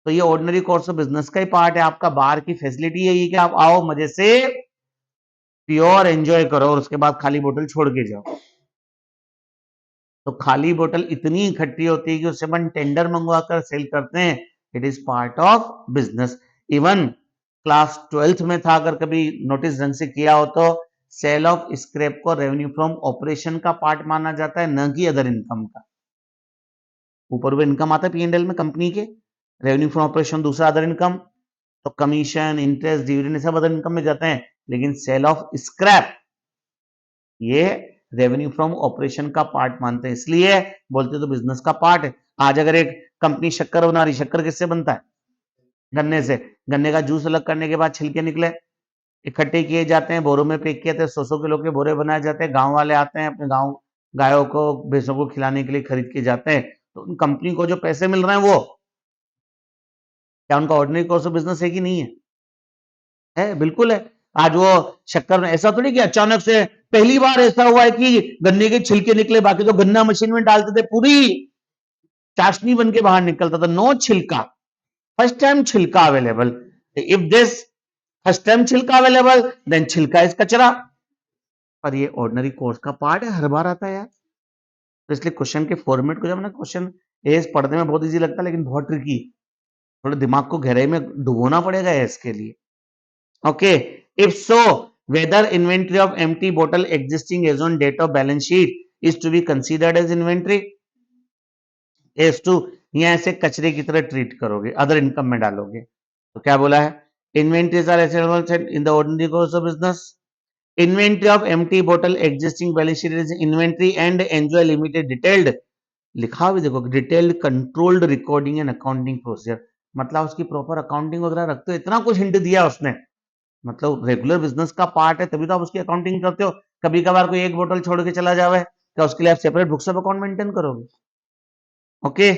तो ये ऑर्डिनरी कोर्स ऑफ बिजनेस का ही पार्ट है। आपका बाहर की फैसिलिटी है ये कि आप आओ, मजे से प्योर एंजॉय करो और उसके बाद खाली बोतल छोड़ के जाओ। तो खाली बोतल इतनी इकट्ठी होती है कि उससे अपन टेंडर मंगवा कर सेल करते हैं। It is part of business. Even class 12th में था, अगर कभी नोटिस ढंग से किया हो तो, सेल ऑफ स्क्रैप को रेवेन्यू फ्रॉम ऑपरेशन का पार्ट माना जाता है, न कि अदर इनकम का। ऊपर वो इनकम आता है पी&एल में कंपनी के, रेवेन्यू फ्रॉम ऑपरेशन दूसरा अदर इनकम, तो कमीशन, इंटरेस्ट, डिविडेंड सब अदर इनकम में जाते हैं। लेकिन सेल ऑफ स्क्रैप ये रेवेन्यू फ्रॉम ऑपरेशन का पार्ट मानते हैं, इसलिए बोलते तो बिजनेस का पार्ट है। आज अगर एक कंपनी शक्कर बना रही, शक्कर किससे बनता है? गन्ने से। गन्ने का जूस अलग करने के बाद छिलके निकले, इकट्ठे किए जाते हैं, बोरों में पैक किए जाते हैं, 100-100 किलो के बोरे बनाए जाते हैं। गांव वाले आते हैं, अपने गांव गायों को, भैंसों को खिलाने के लिए खरीद के जाते हैं। तो उन कंपनी को जो पैसे मिल रहे हैं वो क्या उनका ऑर्डिनरी कोर्स ऑफ बिजनेस है कि नहीं है? है, बिल्कुल है। आज वो शक्कर में ऐसा थोड़ी कि अचानक से पहली बार ऐसा हुआ है कि गन्ने के छिलके निकले, बाकी तो गन्ना मशीन में डालते थे, पूरी चाशनी बन के बाहर निकलता था। नो छिलका, फर्स्ट टाइम छिलका available. If this first time छिलका अवेलेबल, देन छिलका इज कचरा। पर ये ऑर्डिनरी कोर्स का पार्ट है, हर बार आता है यार। तो इसलिए क्वेश्चन के फॉर्मेट को जब ना, क्वेश्चन एस पढ़ने में बहुत इजी लगता है, लेकिन बहुत ट्रिकी, थोड़ा दिमाग को गहराई में डुबोना पड़ेगा इसके लिए। Okay, if so, whether inventory of empty bottle existing as on date of balance sheet is to be considered as inventory? as to यहाँ ऐसे कचरे की तरह ट्रीट करोगे, अदर इनकम में डालोगे। तो क्या बोला है? Inventories are assets in the ordinary course of business. Inventory of empty बोतल existing balance sheet is inventory and enjoy limited detailed, लिखा भी देखो, detailed controlled recording and accounting procedure. मतलब उसकी प्रॉपर अकाउंटिंग वगैरह रखते हो, इतना कुछ हिंट दिया उसने। मतलब रेगुलर बिजनेस का पार्ट है, तभी तो आप उसकी अकाउंटिंग करते हो। कभी कभार कोई एक बोतल छोड़ के चला जावे, क्या उसके लिए आप separate books of account maintain करोगे? Okay,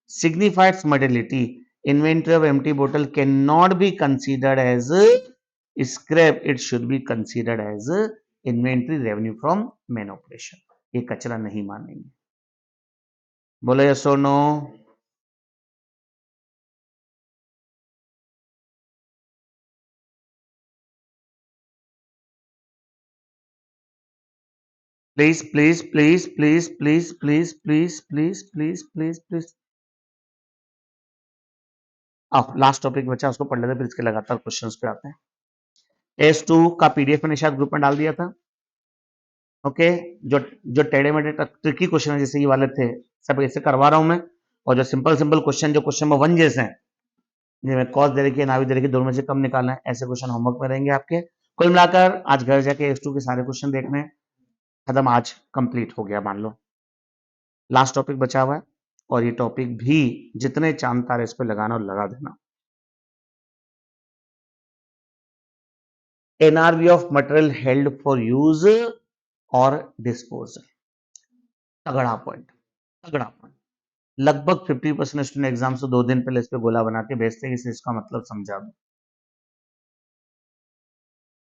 signified modality, inventory of empty बोतल can not be considered as scrap, it should be considered as inventory revenue from main operation, ये कचरा नहीं मानेंगे। बोलो यस और no. Please please please please please please please please please please please. अब last topic बचा, उसको पढ़ लेते, फिर इसके लगातार क्वेश्चंस पे आते हैं। S2 का पीडीएफ मैंने शायद ग्रुप में डाल दिया था। ओके, जो जो टेढ़े मेढ़े ट्रिकी क्वेश्चन है जैसे ये वाले थे, सब ऐसे करवा रहा हूं मैं। और जो सिंपल सिंपल क्वेश्चन, जो क्वेश्चन नंबर 1 जैसे हैं, जिनमें कॉस दे रखी है, नावी दे रखी है, दोनों में से कम निकालना है, ऐसे क्वेश्चन होमवर्क में रहेंगे आपके। कुल मिलाकर आज घर जाके S2 के सारे क्वेश्चन देखने हैं। खत्म, आज कंप्लीट हो गया मान लो। लास्ट टॉपिक बचा हुआ है, और ये टॉपिक भी जितने चांद तारे इस पे लगाना और लगा देना। NRV of material held for use और डिस्पोजल, तगड़ा पॉइंट, तगड़ा पॉइंट। लगभग 50% स्टूडेंट एग्जाम से 2 दिन पहले इस पे गोला बना के भेजते हैं कि इसका मतलब समझा दो।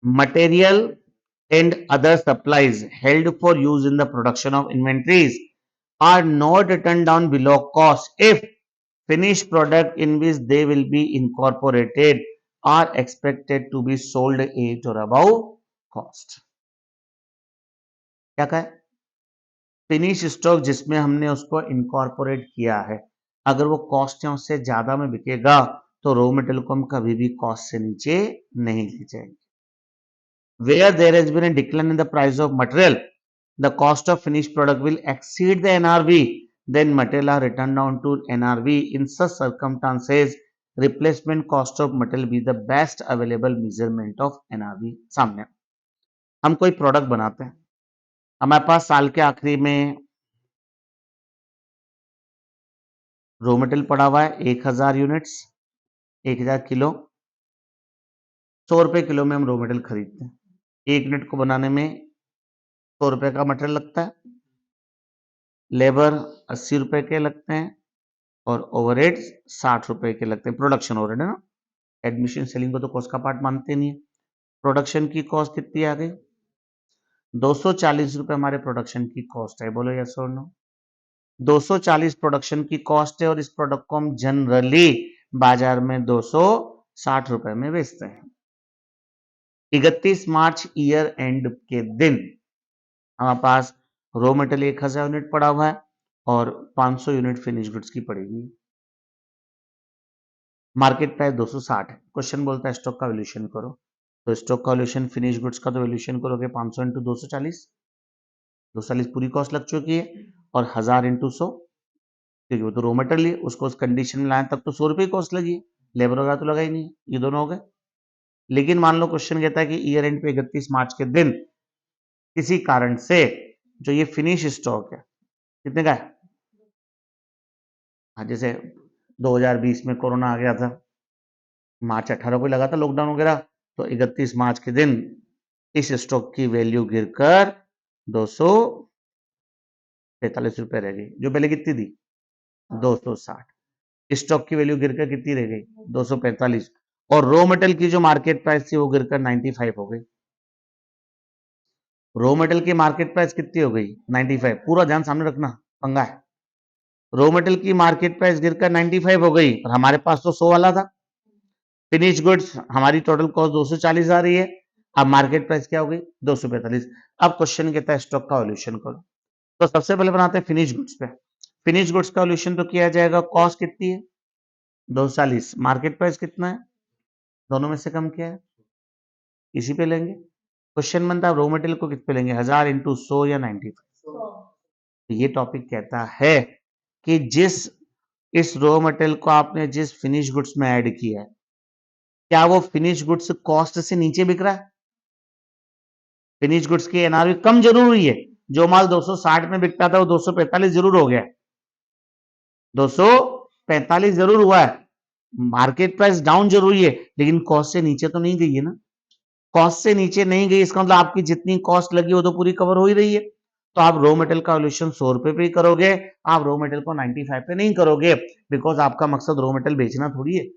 Material and other supplies held for use in the production of inventories are not written down below cost if finished product in which they will be incorporated are expected to be sold at or above cost। क्या कहा? Finish stock जिसमें हमने उसको incorporate किया है, अगर वो cost या उससे ज्यादा में बिकेगा तो रॉ मटेरियल को हम कभी भी कॉस्ट से नीचे नहीं ले जाएंगे। Where there has been a decline in the price of material, the cost of finished product will exceed the NRV, then material are written down to NRV. In such circumstances, replacement cost of material be the best available measurement of NRV। सामने हम कोई product बनाते हैं, हमारे पास साल के आखिरी में रॉ मटेरियल पड़ा हुआ है 1000 यूनिट्स, 1000 किलो, 100 रुपए किलो में हम रॉ मटेरियल खरीदते हैं। 1 यूनिट को बनाने में 100 रुपए का मटेरियल लगता है, लेबर 80 रुपए के लगते हैं, और ओवरहेड्स 60 रुपए के लगते हैं। प्रोडक्शन ओवरहेड है ना, एडमिशन सेलिंग को तो कॉस्ट का पार्ट मानते नहीं है। प्रोडक्शन की कॉस्ट कितनी आ गई? 240 रुपए हमारे प्रोडक्शन की कॉस्ट है। बोलो यस और नो। 240 प्रोडक्शन की कॉस्ट है, और इस प्रोडक्ट को हम जनरली बाजार में 260 रुपए में बेचते हैं। 31 मार्च ईयर एंड के दिन हमारे पास रॉ मटेरियल 1000 यूनिट पड़ा हुआ है और 500 यूनिट फिनिश गुड्स की पड़ेगी। मार्केट प्राइस 260 है। क्वेश्चन बोलता है स्टॉक का वैल्यूएशन करो, तो स्टॉक का वैल्यूएशन फिनिश गुड्स का तो वैल्यूएशन करोगे 500 इंटू 240, 240 पूरी कॉस्ट लग चुकी है, और 1000 इंटू 100, क्योंकि वो तो रॉ मटेरियल है, उसको उस कंडीशन में लाए तब तो 100 रुपये कॉस्ट लगी है, लेबर वगैरह तो लगा ही नहीं, ये दोनों हो गए। लेकिन मान लो क्वेश्चन कहता है कि ईयर एंड पे 31 मार्च के दिन किसी कारण से जो ये फिनिश स्टॉक है कितने का है? हाँ, जैसे 2020 में कोरोना आ गया था, मार्च 18 को लगा था लॉकडाउन वगैरह, तो 31 मार्च के दिन इस स्टॉक की वैल्यू गिरकर 245 रुपए रह गई। जो पहले कितनी थी? 260। स्टॉक की वैल्यू गिरकर कितनी रह गई? 245। और रॉ मटेरियल की जो मार्केट प्राइस थी वो गिरकर 95 हो गई। रॉ मटेरियल की मार्केट प्राइस कितनी हो गई? 95। पूरा ध्यान सामने रखना, पंगा है। रॉ मटेरियल की मार्केट प्राइस गिरकर 95 हो गई, और हमारे पास तो 100 वाला था। फिनिश गुड्स हमारी टोटल कॉस्ट 240 आ रही है, अब मार्केट प्राइस क्या हो गई? 245। अब क्वेश्चन कहता है स्टॉक का वैल्यूएशन करो, तो सबसे पहले बनाते हैं फिनिश गुड्स पे। फिनिश गुड्स का वैल्यूएशन तो किया जाएगा, कॉस्ट कितनी है? 240, मार्केट प्राइस कितना है? दोनों में से कम क्या है? इसी पे लेंगे। क्वेश्चन बनता है रॉ मटेरियल को किस पे लेंगे, 1000 इंटू 100 या 95। तो ये टॉपिक कहता है कि जिस इस रॉ मटेरियल को आपने जिस फिनिश गुड्स में ऐड किया है, क्या वो फिनिश गुड्स कॉस्ट से नीचे बिक रहा है? फिनिश गुड्स की एनआरवी कम जरूर हुई है, जो माल 260 में बिकता था वो 245 जरूर हो गया, 245 जरूर हुआ है। मार्केट प्राइस डाउन जरूर है, लेकिन कॉस्ट से नीचे तो नहीं गई है ना। कॉस्ट से नीचे नहीं गई, इसका मतलब आपकी जितनी कॉस्ट लगी वो तो पूरी कवर हो ही रही है। तो आप रॉ मटेरियल का वैल्यूएशन 100 रुपए पे ही करोगे, आप रॉ मटेरियल को 95 पे नहीं करोगे, बिकॉज आपका मकसद रॉ मटेरियल बेचना थोड़ी है।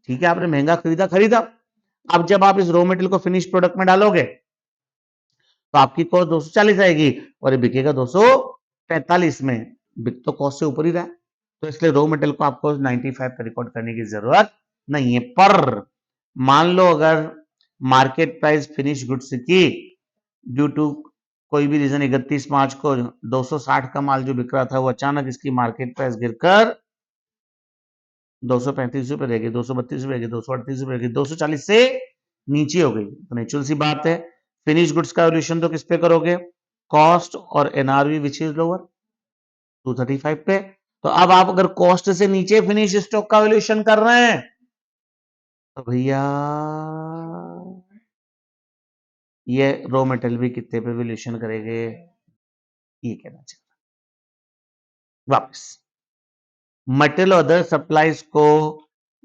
ठीक है, आपने महंगा खरीदा खरीदा, अब जब आप इस रॉ मटेरियल को फिनिश प्रोडक्ट में डालोगे तो आपकी कॉस्ट 240 आएगी और ये बिकेगा 245 में। बिक तो कॉस्ट से ऊपर ही रहा है, तो इसलिए रॉ मटेरियल को आपको 95 पे रिकॉर्ड करने की जरूरत नहीं है। पर मान लो अगर मार्केट प्राइस फिनिश गुड्स की ड्यू टू कोई भी रीजन 31 मार्च को 260 का माल जो बिक रहा था वो अचानक इसकी मार्केट प्राइस गिरकर 235 रुपए रह गई, 232 रुपए रह गई, 238 रुपए रह गई, 240 से नीचे हो गई, तो नेचुरल सी बात है फिनिश गुड्स का वैल्यूएशन तो किस पे करोगे, कॉस्ट और एनआरवी विच इज लोअर 235 पे। तो अब आप अगर कॉस्ट से नीचे फिनिश स्टॉक का वैल्यूएशन कर रहे हैं तो भैया ये रॉ मटेरियल भी कितने पे वैल्यूएशन करेंगे, ये कहना चाहिए। वापस मटेरियल अदर सप्लाईज को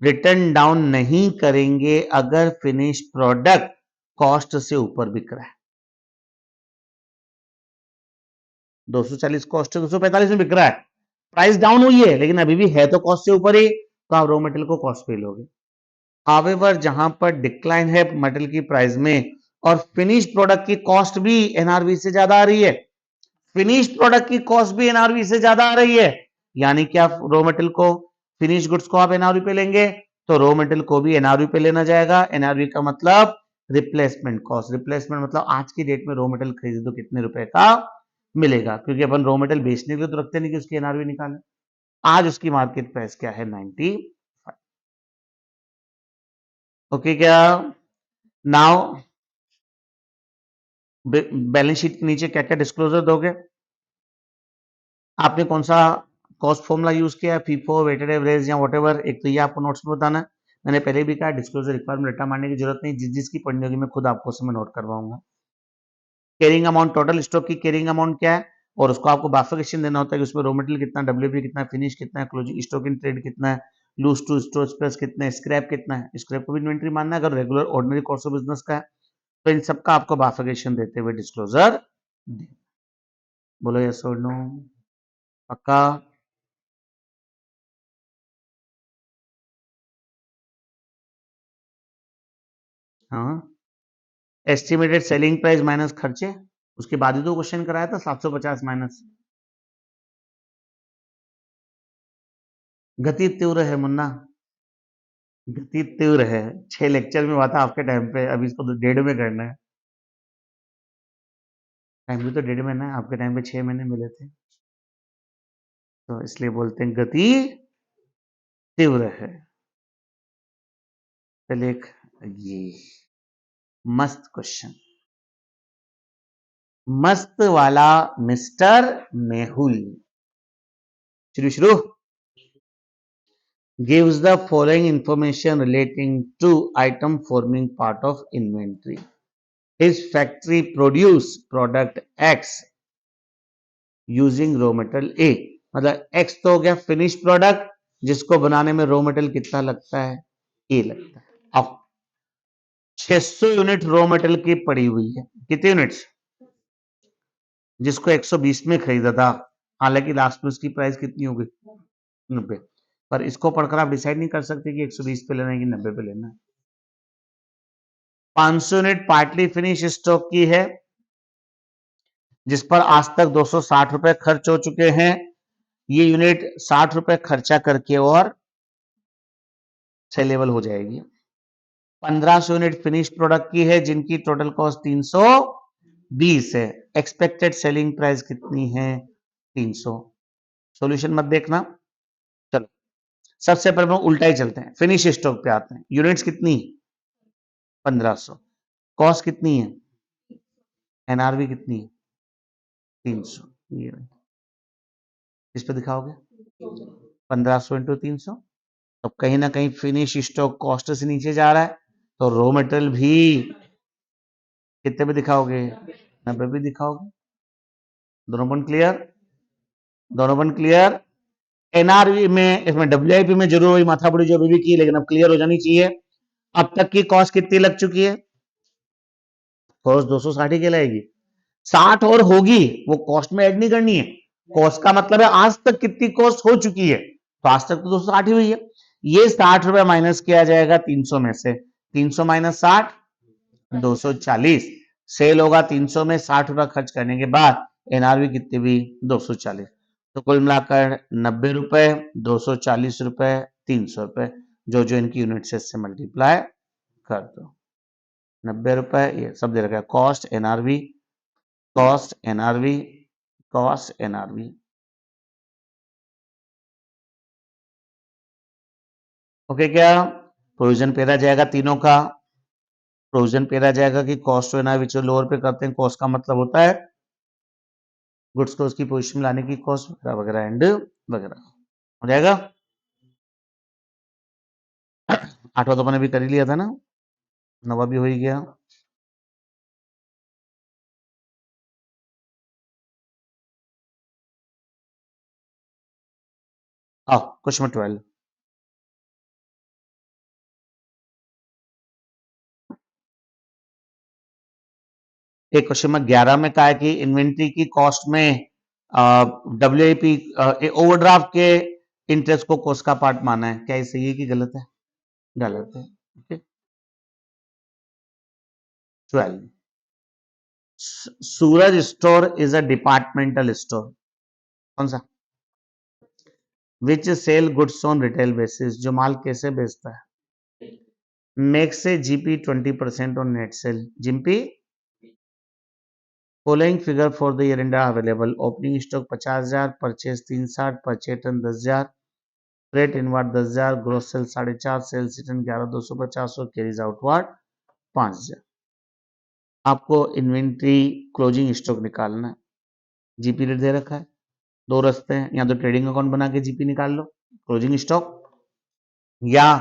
रिटर्न डाउन नहीं करेंगे अगर फिनिश प्रोडक्ट कॉस्ट से ऊपर बिक रहा है। 240 कॉस्ट है, 245 में बिक रहा है, प्राइस डाउन हुई है लेकिन अभी भी है तो कॉस्ट से ऊपर ही, तो आप रॉ मटेरियल को कॉस्ट पे लोगे। हावेवर जहां पर डिक्लाइन है मटेरियल की प्राइस में और फिनिश प्रोडक्ट की कॉस्ट भी एनआरवी से ज्यादा आ रही है, फिनिश प्रोडक्ट की कॉस्ट भी एनआरवी से ज्यादा आ रही है, यानी कि आप रॉ मटेरियल को फिनिश गुड्स को आप एनआरवी पे लेंगे तो रॉ मटेरियल को भी एनआरवी पे लेना जाएगा। एनआरवी का मतलब रिप्लेसमेंट कॉस्ट, रिप्लेसमेंट मतलब आज की डेट में रॉ मटेरियल खरीदे तो कितने रुपए का मिलेगा, क्योंकि अपन रॉ मटेरियल बेचने के लिए तो रखते नहीं कि उसकी एनआरवी निकालें। आज उसकी मार्केट प्राइस क्या है 95। ओके क्या, नाउ बैलेंस शीट के नीचे क्या क्या डिस्क्लोजर दोगे, आपने कौन सा कॉस्ट फॉर्मूला यूज किया, फीफो, वेटेड एवरेज या व्हाटएवर, एक तो ये आपको नोट्स में बताना है। मैंने पहले भी कहा डिस्क्लोजर रिक्वायरमेंट रट्टा मारने की जरूरत नहीं, जिसकी पढ़नी होगी मैं खुद आपको उसमें नोट करवाऊंगा। कैरिंग अमाउंट, टोटल स्टॉक की कैरिंग अमाउंट क्या है और उसको आपको बाइफरकेशन देना होता है कि उसमें रॉ मटेरियल कितना, डब्ल्यूपी कितना, फिनिश कितना है, क्लोजिंग स्टॉक इन ट्रेड कितना है, लूज टू स्टोर प्लस कितना है, स्क्रैप कितना है, स्क्रैप को भी इन्वेंट्री मानना है अगर regular ordinary course of business का है, तो इन सबका आपको बाइफरकेशन देते हुए डिस्क्लोजर बोलो यस और नो, पक्का। हाँ, एस्टिमेटेड सेलिंग प्राइस माइनस खर्चे, उसके बाद ही तो क्वेश्चन कराया था 750 माइनस। गति तीव्र है मुन्ना, गति तीव्र है, 6 लेक्चर में हुआ था आपके टाइम पे, अभी इसको तो 1.5 में करना है। टाइम भी तो 1.5 महीना है, आपके टाइम पे 6 महीने मिले थे, तो इसलिए बोलते हैं गति तीव्र है। चलिए ये मस्त क्वेश्चन, मस्त वाला मिस्टर मेहुल, शुरू शुरू gives the following information relating to item forming part of inventory. His factory produce product X using raw material A, मतलब X तो हो गया फिनिश प्रोडक्ट जिसको बनाने में रॉ मटेरियल कितना लगता है, A लगता है। अब 600 यूनिट रॉ मटेरियल की पड़ी हुई है, कितने यूनिट्स, जिसको 120 में खरीदा था, हालांकि लास्ट में उसकी प्राइस कितनी हो गई 90, पर इसको पढ़कर आप डिसाइड नहीं कर सकते कि 120 पे लेना है कि 90 पे लेना है। 500 यूनिट पार्टली फिनिश स्टॉक की है जिस पर आज तक 260 रुपए खर्च हो चुके हैं, ये यूनिट 60 रुपए खर्चा करके और सेलेबल हो जाएगी। 1500 यूनिट फिनिश प्रोडक्ट की है जिनकी टोटल कॉस्ट 320 है, एक्सपेक्टेड सेलिंग प्राइस कितनी है 300। सॉल्यूशन मत देखना, चलो सबसे पहले हम उल्टा ही चलते हैं, फिनिश स्टॉक पे आते हैं। यूनिट्स कितनी 1500, कॉस्ट कितनी है, एनआरवी कितनी है 300, ये इस पे दिखाओगे 1500 इंटू 300, तो कहीं ना कहीं फिनिश स्टॉक कॉस्ट से नीचे जा रहा है, तो रॉ मटेरियल भी कितने पे दिखाओगे 90 पे दिखाओगे। दोनों पॉइंट क्लियर, दोनों पॉइंट क्लियर। एनआरवी में, इसमें डब्ल्यूआईपी में जरूर वही माथा बड़ी जो अभी भी की, लेकिन अब क्लियर हो जानी चाहिए। अब तक की कॉस्ट कितनी लग चुकी है, कॉस्ट 260 की लगेगी, 60 और होगी, वो कॉस्ट में ऐड नहीं करनी है। कॉस्ट का मतलब है आज तक कितनी कॉस्ट हो चुकी है, तो आज तक तो 260 ही हुई है, ये 60 रुपए माइनस किया जाएगा 300 में से, 300 माइनस 60 240, सेल होगा 300 में, 60 रुपया खर्च करने के बाद एनआरवी कितनी हुई 240। तो कुल मिलाकर 90 रुपए, 240 रुपए, 300 रुपए, जो जो इनकी यूनिट से मल्टीप्लाई कर दो। 90 रुपए ये सब दे रखा है, cost NRV, cost NRV, cost NRV. Okay क्या प्रोविजन पे रह जाएगा तीनों का, प्रोविजन पे रह जाएगा कि कॉस्ट टू एनआरवी जो लोअर पे करते हैं, कॉस्ट का मतलब होता है गुड्स को उसकी पोजीशन में लाने की कॉस्ट वगैरह वगैरह एंड वगैरह। हो जाएगा। आठवां तो मैंने भी कर ही लिया था ना, नवा भी हो ही गया। क्वेश्चन 12। एक क्वेश्चन में 11 में कहा है कि इन्वेंट्री की कॉस्ट में डब्ल्यूआईपी ओवरड्राफ्ट के इंटरेस्ट को कॉस्ट का पार्ट माना है, क्या ये सही है कि गलत है? गलत है। Okay 12, Suraj store is a departmental store, कौन सा? Which sell goods on retail basis, जो माल कैसे बेचता है? Make say GP 20% on net sale, जिम्पी। Following figure for the year end available, opening stock 50,000, purchase 360, purchase return 10,000, freight inward 10,000, gross sale 4.5, sales return 11,250 और carries outward 5,000। आपको inventory closing stock निकालना है, जीपी रेट दे रखा है, दो रास्ते हैं, या तो ट्रेडिंग अकाउंट बना के जीपी निकाल लो क्लोजिंग स्टॉक, या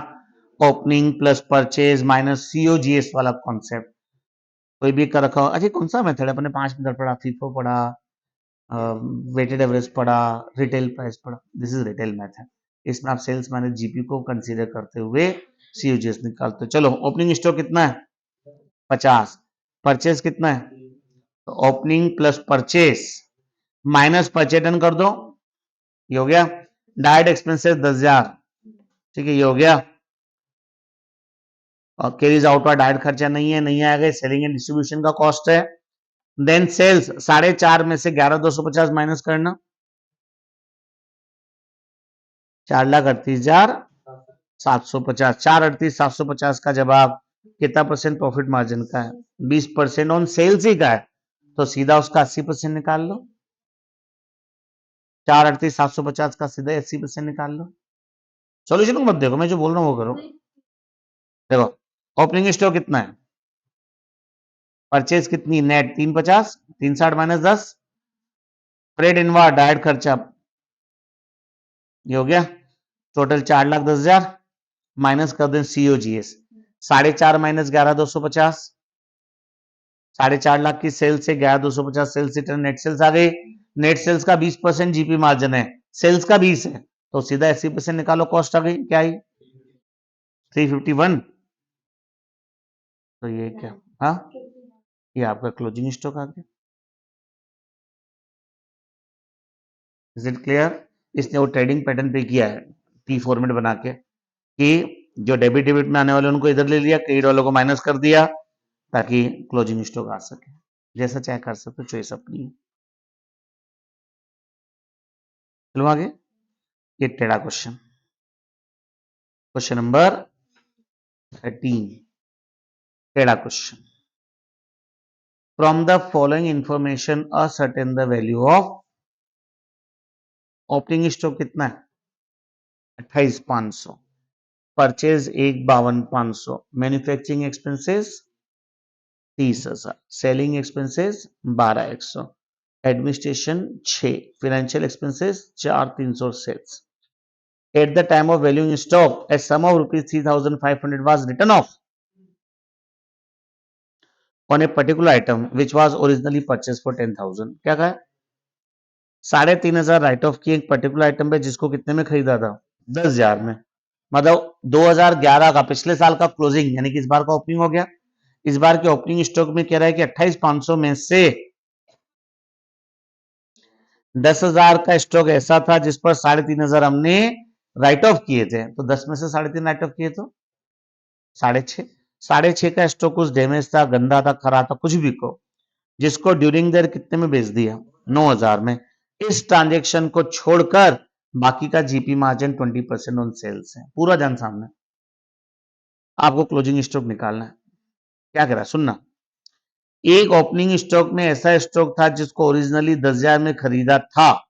opening plus purchase minus COGS वाला कॉन्सेप्ट कोई भी कर रखा हो। अच्छा कौन सा मेथड है? अपने 5 मेथड पढ़ा, फीफो पढ़ा, वेटेड एवरेज पढ़ा, रिटेल प्राइस पढ़ा, दिस इज रिटेल मेथड। इसमें आप सेल्स माइनस जीपी को कंसीडर करते हुए सीओजीएस निकालते हो। चलो ओपनिंग स्टॉक कितना है? 50। परचेज कितना है? तो opening plus purchase minus purchase टन कर दो, ये हो गया। डायरेक्ट एक्सपेंसेस 10,000, ठीक है, ये हो गया। और कैरीज आउट का डायरेक्ट खर्चा नहीं है, नहीं आएगा, सेलिंग एंड डिस्ट्रीब्यूशन का कॉस्ट है। देन सेल्स 4.5 में से 11,250 माइनस करना, 4,38,750, 4,38,750 का जवाब कितना परसेंट प्रॉफिट मार्जिन का है? 20% ऑन सेल्स ही का है, तो सीधा उसका 80% निकाल लो। 4,38,750 का सीधा 80% निकाल लो। सॉल्यूशन को मत देखो, मैं जो बोल रहा हूँ वो करो। देखो ओपनिंग स्टॉक कितना है, परचेज कितनी net 350, 360 minus 10, freight inward direct खर्चा, ये हो गया टोटल 4,10,000 माइनस कर दें सीओजीएस, 4.5 माइनस 11,250, 4.5 लाख की सेल से 11,250 सेल्स रिटर्न नेट सेल्स आ गई। नेट सेल्स का 20% जीपी मार्जिन है, सेल्स का 20 है, तो सीधा 80% निकालो, कॉस्ट आ गई क्या आई 351। तो ये क्या, हाँ ये आपका क्लोजिंग स्टॉक आ गया। Is it clear? इसने वो ट्रेडिंग पैटर्न पे किया है, टी फॉर्मेट बना के, कि जो डेबिट डेबिट में आने वाले उनको इधर ले लिया, क्रेडिट वालों को माइनस कर दिया, ताकि क्लोजिंग स्टॉक आ सके। जैसा चाहे कर सकते, चॉइस अपनी है। चलो आगे, ये टेढ़ा क्वेश्चन, क्वेश्चन नंबर 13, टेढ़ा question. From the following information ascertain the value of, opening stock कितना है 28,500, purchase 1,52,500, manufacturing expenses 30,000, selling expenses 12,100, administration 6, financial expenses 4,300 sales. At the time of valuing stock, a sum of rupees 3,500 was written off on a particular item which was originally purchased for 10,000। क्या कहा? 3,500 right of की एक particular item पे, जिसको कितने में खरीदा था 10,000 में, मतलब 2011 का पिछले साल का क्लोजिंग, यानी कि इस बार का ओपनिंग हो गया। इस बार के ओपनिंग स्टॉक में कह रहा है कि 28,500 में से 10,000 का स्टॉक ऐसा था जिस पर 3,500 हमने राइट ऑफ किए थे, तो 10 में से 3.5 राइट ऑफ किए तो 6.5, 6.5 का स्टॉक कुछ डैमेज था, गंदा था, खराब था, कुछ भी को, जिसको ड्यूरिंग देयर कितने में बेच दिया? 9,000 में। इस ट्रांजेक्शन को छोड़कर बाकी का जीपी मार्जिन 20% ऑन सेल्स है। पूरा ध्यान सामने, आपको क्लोजिंग स्टॉक निकालना है। क्या कह रहा है सुनना। एक ओपनिंग स्टॉक में ऐसा स्टॉक था जिसको ओरिजिनली 10,000 में खरीदा था,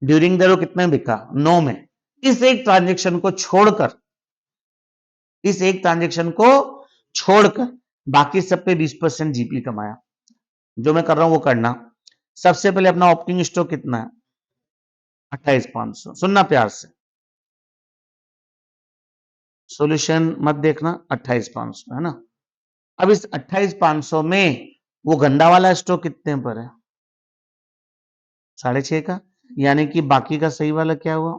ड्यूरिंग द वो कितने में बिका? 9 में। इस एक ट्रांजेक्शन को छोड़कर, इस एक ट्रांजेक्शन को छोड़कर बाकी सब पे 20% जीपी कमाया। जो मैं कर रहा हूं वो करना। सबसे पहले अपना ओपनिंग स्टॉक कितना है? 28,500। सुनना प्यार से, सॉल्यूशन मत देखना, 28,500 है ना। अब इस 28,500 में वो गंदा वाला स्टॉक कितने पर है? 6.5 का। यानी कि बाकी का सही वाला क्या हुआ?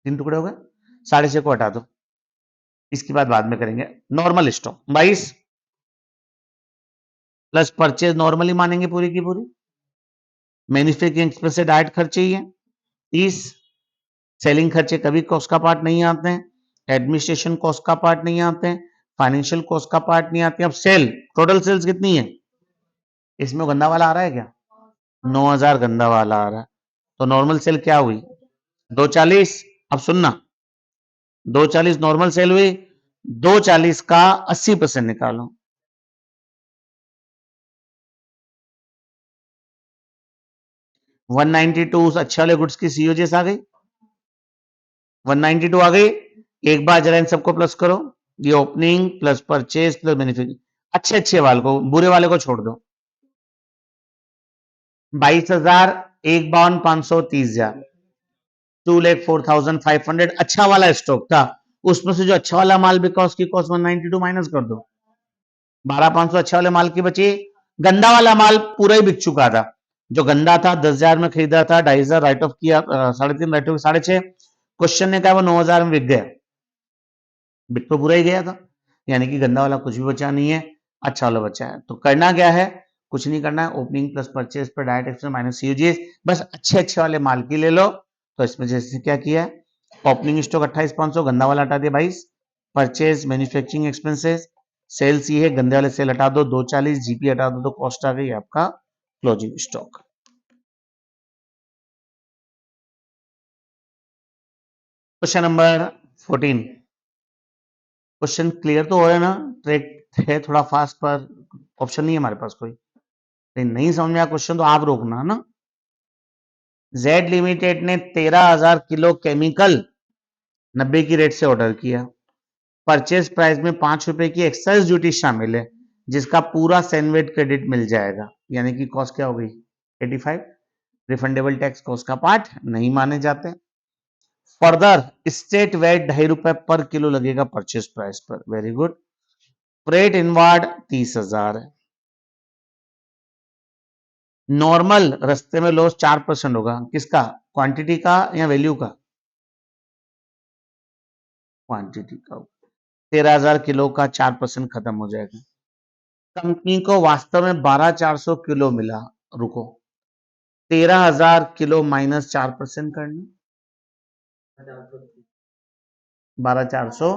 3 टुकड़े हो गए। 6.5 को हटा दो, इसकी बात बाद में करेंगे। Normal stock 22 plus purchase normally मानेंगे पूरी की पूरी। मैन्युफैक्चरिंग एक्सपेंस से डायरेक्ट खर्चे ही है 30। सेलिंग खर्चे कभी कॉस्ट का पार्ट नहीं आते हैं, एडमिनिस्ट्रेशन कॉस्ट का पार्ट नहीं आते हैं, फाइनेंशियल कॉस्ट का पार्ट नहीं आते हैं। अब सेल, टोटल सेल्स कितनी है? इसमें गंदा वाला आ रहा है क्या? 9,000 गंदा वाला आ रहा है, तो नॉर्मल सेल क्या हुई? 240। अब सुनना, 240 नॉर्मल सेल हुई, 240 का 80% निकालो। 192 उस अच्छे वाले गुड्स की सीओजीएस आ गई, 192 आ गई। एक बार जरा इन सबको प्लस करो, ये opening plus purchase plus benefit, अच्छे अच्छे वाले को, बुरे वाले को छोड़ दो। 22,000, 1,52,530,000, 2,04,500 अच्छा वाला स्टॉक था। उसमें से जो अच्छा वाला माल बिका उसकी कॉस्ट 192 माइनस कर दो, 12,500 अच्छा वाले माल की बची। गंदा वाला माल पूरा ही बिक चुका था, जो गंदा था 10,000 में खरीदा था, 2,500 राइट ऑफ किया, 3.5 राइट ऑफ 6.5, क्वेश्चन ने कहा वो 9,000 में बिक गया, बिक तो पूरा ही गया था, यानी कि गंदा वाला कुछ भी बचा नहीं है, अच्छा वाला बचा है। तो करना क्या है? कुछ नहीं करना है, ओपनिंग प्लस परचेज पर डायरेक्ट एक्सपेंस माइनस सीओजीएस, बस अच्छे अच्छे वाले माल की ले लो। तो इसमें जैसे क्या किया है, ओपनिंग स्टॉक 28,500, गंदा वाला हटा दिया 22, परचेज मैन्युफैक्चरिंग एक्सपेंसेस, सेल्स ये है, गंदे वाले सेल हटा दो 240, जीपी हटा दो, तो कॉस्ट आ गई आपका closing stock. Question number 14। Question clear तो हो रहा है ना? ट्रैक है थोड़ा फास्ट, पर ऑप्शन नहीं है हमारे पास कोई। नहीं समझ में आया क्वेश्चन तो आप रोकना है ना। जेड लिमिटेड ने 13,000 किलो केमिकल 90 की रेट से ऑर्डर किया, परचेज प्राइस में 5 रुपए की एक्साइज ड्यूटी शामिल है, जिसका पूरा सैनवेट क्रेडिट मिल जाएगा, यानी कि कॉस्ट क्या हो गई? 85। रिफंडेबल टैक्स कॉस्ट का पार्ट नहीं माने जाते। फर्दर स्टेट वेट 2.5 रुपए पर किलो लगेगा परचेज प्राइस पर, वेरी गुड। फ्रेट इनवार्ड 30,000 है। नॉर्मल रास्ते में लॉस 4% होगा, किसका? क्वांटिटी का या वैल्यू का? क्वांटिटी का। 13,000 किलो का 4% खत्म हो जाएगा। कंपनी को वास्तव में 12,400 किलो मिला, रुको, 13,000 किलो माइनस 4% करना, 12,400,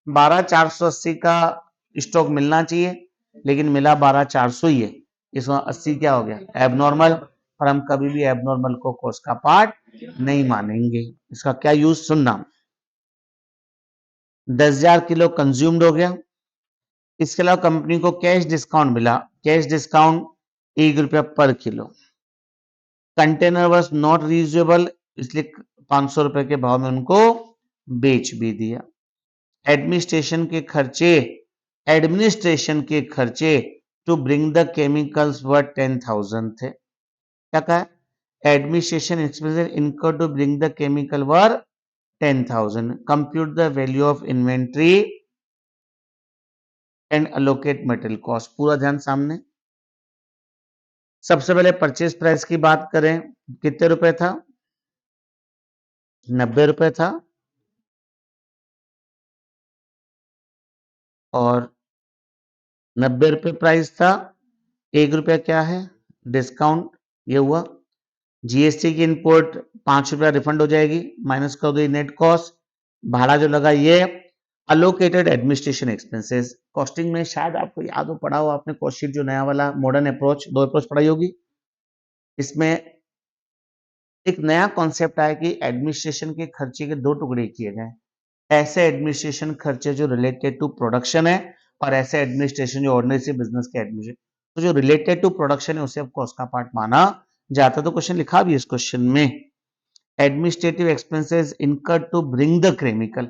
12,480 का स्टॉक मिलना चाहिए, लेकिन मिला 12,400 ही है। इसमें 80 क्या हो गया? एबनॉर्मल। और हम कभी भी एबनॉर्मल को कॉस्ट का पार्ट नहीं मानेंगे। इसका क्या यूज सुनना, 10,000 किलो कंज्यूम्ड हो गया। इसके अलावा कंपनी को कैश डिस्काउंट मिला, कैश डिस्काउंट 1 रुपया पर kilo. Container was not reusable, इसलिए 500 रुपए के भाव में उनको बेच भी दिया। एडमिनिस्ट्रेशन के खर्चे to bring the chemicals were 10,000 थे। क्या कहा? Administration expenses incurred to bring the chemical were 10,000। Compute the value of inventory and allocate material cost. पूरा ध्यान सामने। सबसे पहले परचेज प्राइस की बात करें, कितने रुपए था? 90 रुपए था, और 90 रुपए प्राइस था। 1 रुपया क्या है? डिस्काउंट, ये हुआ। जीएसटी की इनपुट 5 रुपया रिफंड हो जाएगी, माइनस कर दो नेट कॉस्ट। भाड़ा जो लगा ये, अलोकेटेड एडमिनिस्ट्रेशन एक्सपेंसेस, कॉस्टिंग में शायद आपको याद हो, पढ़ा हो आपने कॉस्ट शीट, जो नया वाला मॉडर्न अप्रोच, 2 अप्रोच पढ़ाई होगी। इसमें एक नया कॉन्सेप्ट आया कि एडमिनिस्ट्रेशन के खर्चे के 2 टुकड़े किए गए। ऐसे एडमिनिस्ट्रेशन खर्चे जो रिलेटेड टू प्रोडक्शन है, और ऐसे एडमिनिस्ट्रेशन जो ऑर्डिनरी से बिजनेस के एडमिनिस्ट्रेशन, तो जो रिलेटेड टू प्रोडक्शन है उसे अब कॉस्ट का पार्ट माना जाता है। तो क्वेश्चन लिखा भी इस क्वेश्चन में, administrative expenses incurred to bring the chemical,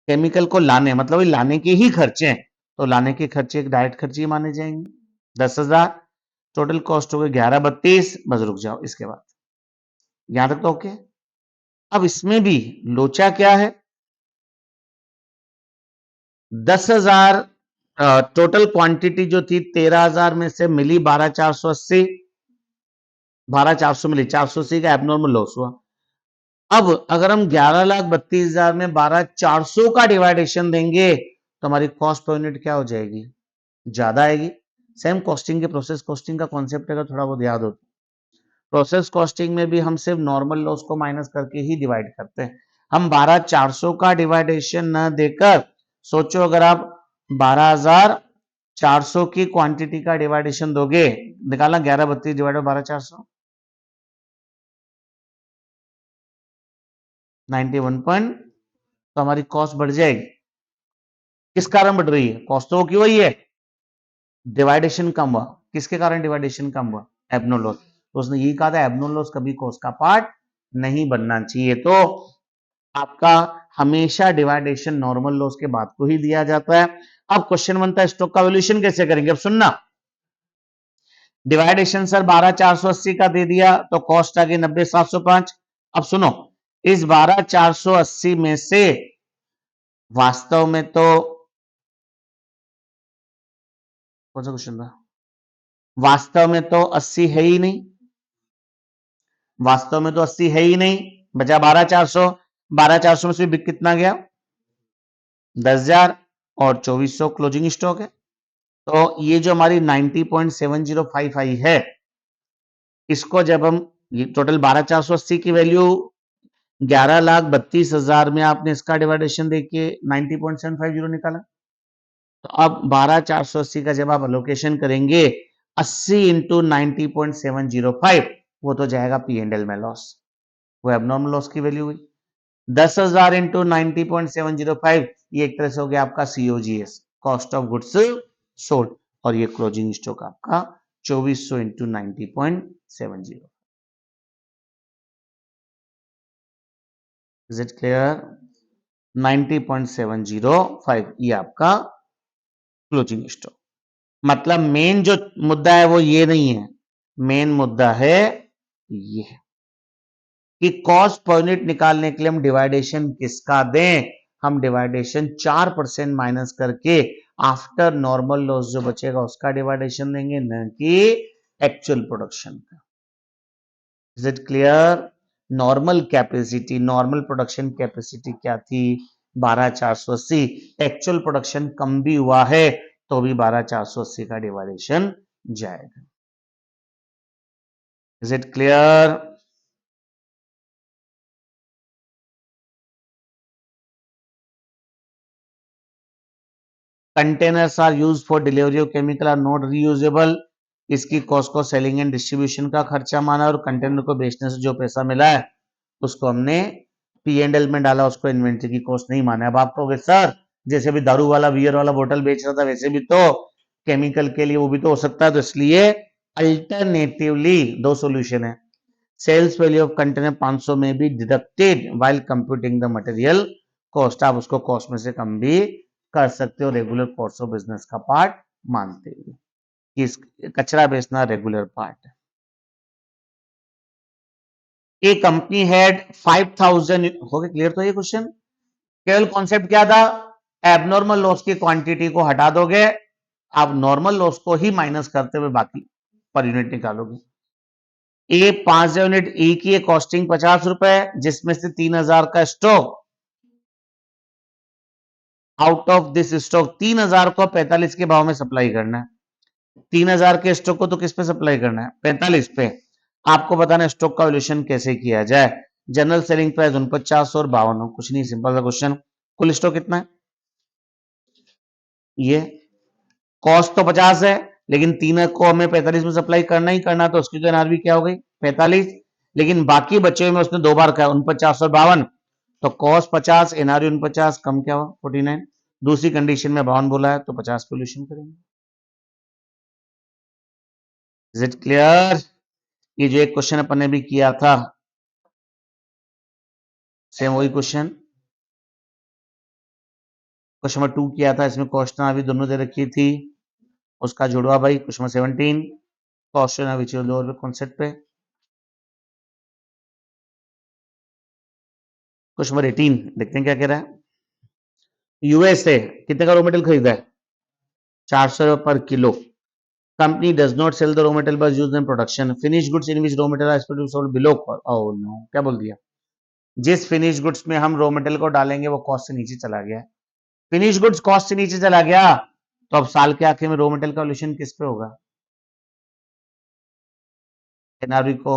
chemical को लाने, मतलब लाने के ही खर्चे हैं, तो लाने के खर्चे एक डायरेक्ट खर्चे ही माने जाएंगे। 10,000 टोटल कॉस्ट हो गई 1132। बस रुक जाओ, इसके बाद यहां तक तो ओके। अब इसमें भी लोचा क्या है, 10,000 टोटल क्वांटिटी जो थी 13,000 में से मिली 12,480, 12,400 मिली, 480 का एबनॉर्मल लॉस हुआ। अब अगर हम 11,32,000 में 12,400 का डिवाइडेशन देंगे तो हमारी कॉस्ट पर यूनिट क्या हो जाएगी, ज्यादा आएगी। सेम कॉस्टिंग के प्रोसेस कॉस्टिंग का कॉन्सेप्ट अगर थोड़ा बहुत याद हो, प्रोसेस कॉस्टिंग में भी हम सिर्फ नॉर्मल लॉस को माइनस करके ही डिवाइड करते हैं। हम 12,400 का डिवाइडेशन न देकर, सोचो अगर आप 12,400 की क्वांटिटी का डिवाइडेशन दोगे, निकालना 1132 डिवाइड बाय 12,400, 91 पॉइंट, तो हमारी कॉस्ट बढ़ जाएगी। किस कारण बढ़ रही है, कॉस्ट तो क्यों हुई है, डिवाइडेशन कम हुआ। किसके कारण डिवाइडेशन कम हुआ, एबनॉर्मल लॉस। तो उसने यही कहा था एबनॉर्मल लॉस कभी कॉस्ट का पार्ट नहीं बनना चाहिए। तो आपका हमेशा डिवाइडेशन नॉर्मल लॉस के बाद को ही दिया जाता है। अब क्वेश्चन बनता है स्टॉक का वैल्यूएशन कैसे करेंगे। अब सुनना, डिवाइडेशन सर 12,480 का दे दिया तो कॉस्ट आ गई 90,705। अब सुनो, इस 12,480 में से वास्तव में तो, कौन सा क्वेश्चन था, वास्तव में तो 80 है ही नहीं, वास्तव में तो 80 है ही नहीं, बचा 12,400। 12,400 में से बिक कितना गया, 10,000, और 2,400 क्लोजिंग स्टॉक है। तो ये जो हमारी 90.705 आई है, इसको जब हम, ये टोटल 12,480 की वैल्यू 11,32,000 में आपने इसका डिवाइडेशन देखिए 90.750 निकाला। तो अब 12,480 का जब आप अलोकेशन करेंगे 80 इंटू 90.705, वो तो जाएगा पी एंड एल में लॉस, वो एबनॉर्मल लॉस की वैल्यू हुई। 10,000 इंटू 90.705, ये एक तरह से हो गया आपका COGS, cost of goods sold, और ये क्लोजिंग स्टॉक आपका 2,400 इंटू 90.70। इज इट क्लियर, 90.705 ये आपका क्लोजिंग स्टॉक। मतलब मेन जो मुद्दा है वो ये नहीं है, मेन मुद्दा है ये कि कॉस्ट पर यूनिट निकालने के लिए हम डिवाइडेशन किसका दें, हम डिवाइडेशन 4% माइनस करके आफ्टर नॉर्मल लॉस जो बचेगा उसका डिवाइडेशन देंगे, न कि एक्चुअल प्रोडक्शन का। Is it clear, normal capacity, normal production capacity क्या थी 12,480, एक्चुअल प्रोडक्शन कम भी हुआ है तो भी 12,480 का डिवाइडेशन जाएगा। Is it clear, containers are use for delivery of chemical are not reusable, इसकी कॉस्ट को सेलिंग एंड डिस्ट्रीब्यूशन का खर्चा माना, और कंटेनर को बेचने से जो पैसा मिला है उसको हमने पी एंड एल में डाला, उसको इन्वेंट्री की कॉस्ट नहीं माना। अब आप कहोगे सर जैसे भी दारू वाला बियर वाला बोतल बेच रहा था वैसे भी तो केमिकल के लिए वो भी तो हो सकता है, तो इसलिए अल्टरनेटिवली 2 सॉल्यूशन है, सेल्स वैल्यू ऑफ कंटेनर 500 में भी deducted while computing the material cost, आप उसको कॉस्ट में से कम भी कर सकते हो रेगुलर कोर्स ऑफ बिजनेस का पार्ट मानते हुए कि इस कचरा बेचना रेगुलर पार्ट है। ए कंपनी हैड 5,000, हो गया क्लियर। तो ये क्वेश्चन केवल कॉन्सेप्ट क्या था, एबनॉर्मल लॉस की क्वांटिटी को हटा दोगे, आप नॉर्मल लॉस को ही माइनस करते हुए बाकी पर यूनिट निकालोगे। ए 5,000 यूनिट, ए की कॉस्टिंग 50 रुपए, जिसमें से 3,000 का stock, out of this stock 3,000 को 45 के भाव में सप्लाई करना है। 3,000 के स्टॉक को तो किस पे सप्लाई करना है, 45 पे। आपको बताना स्टॉक का वैल्यूएशन कैसे किया जाए, जनरल सेलिंग प्राइस 49 और 52, कुछ नहीं, सिंपल सा क्वेश्चन। कुल स्टॉक कितना है ये कॉस्ट तो 50 है, लेकिन 3 को हमें 45 में सप्लाई करना ही करना, तो उसकी तो एनआरवी क्या हो गई 45, लेकिन बाकी बचे में उसने 2 बार कहा 49 और 52, तो कॉस्ट 50 एनआरवी 49 कम क्या हुआ 49। दूसरी कंडीशन में 52 बोला है तो 50 सोल्यूशन करेंगे। Is it clear? ये जो एक क्वेश्चन अपन ने भी किया था, सेम वही क्वेश्चन, क्वेश्चन नंबर 2 किया था, इसमें कॉस्ट अभी दोनों दे रखी थी, उसका जुड़वा भाई question number 17 cost which lower concept पे। क्वेश्चन नंबर 18 देखते हैं क्या कह रहा है। यूएसए कितने का रॉ मटेरियल खरीदा है 400 per kilo. Company does not sell the raw material but use in production finish goods in which raw material is produced sold below cost. Oh no, क्या बोल दिया? जिस फिनिश गुड्स में हम रॉ मटेरियल को डालेंगे वो कॉस्ट से नीचे चला गया। फिनिश गुड्स कॉस्ट से नीचे चला गया, तो अब साल के आखिर में रॉ मटेरियल का वैल्यूएशन किस पे होगा? एनआरवी को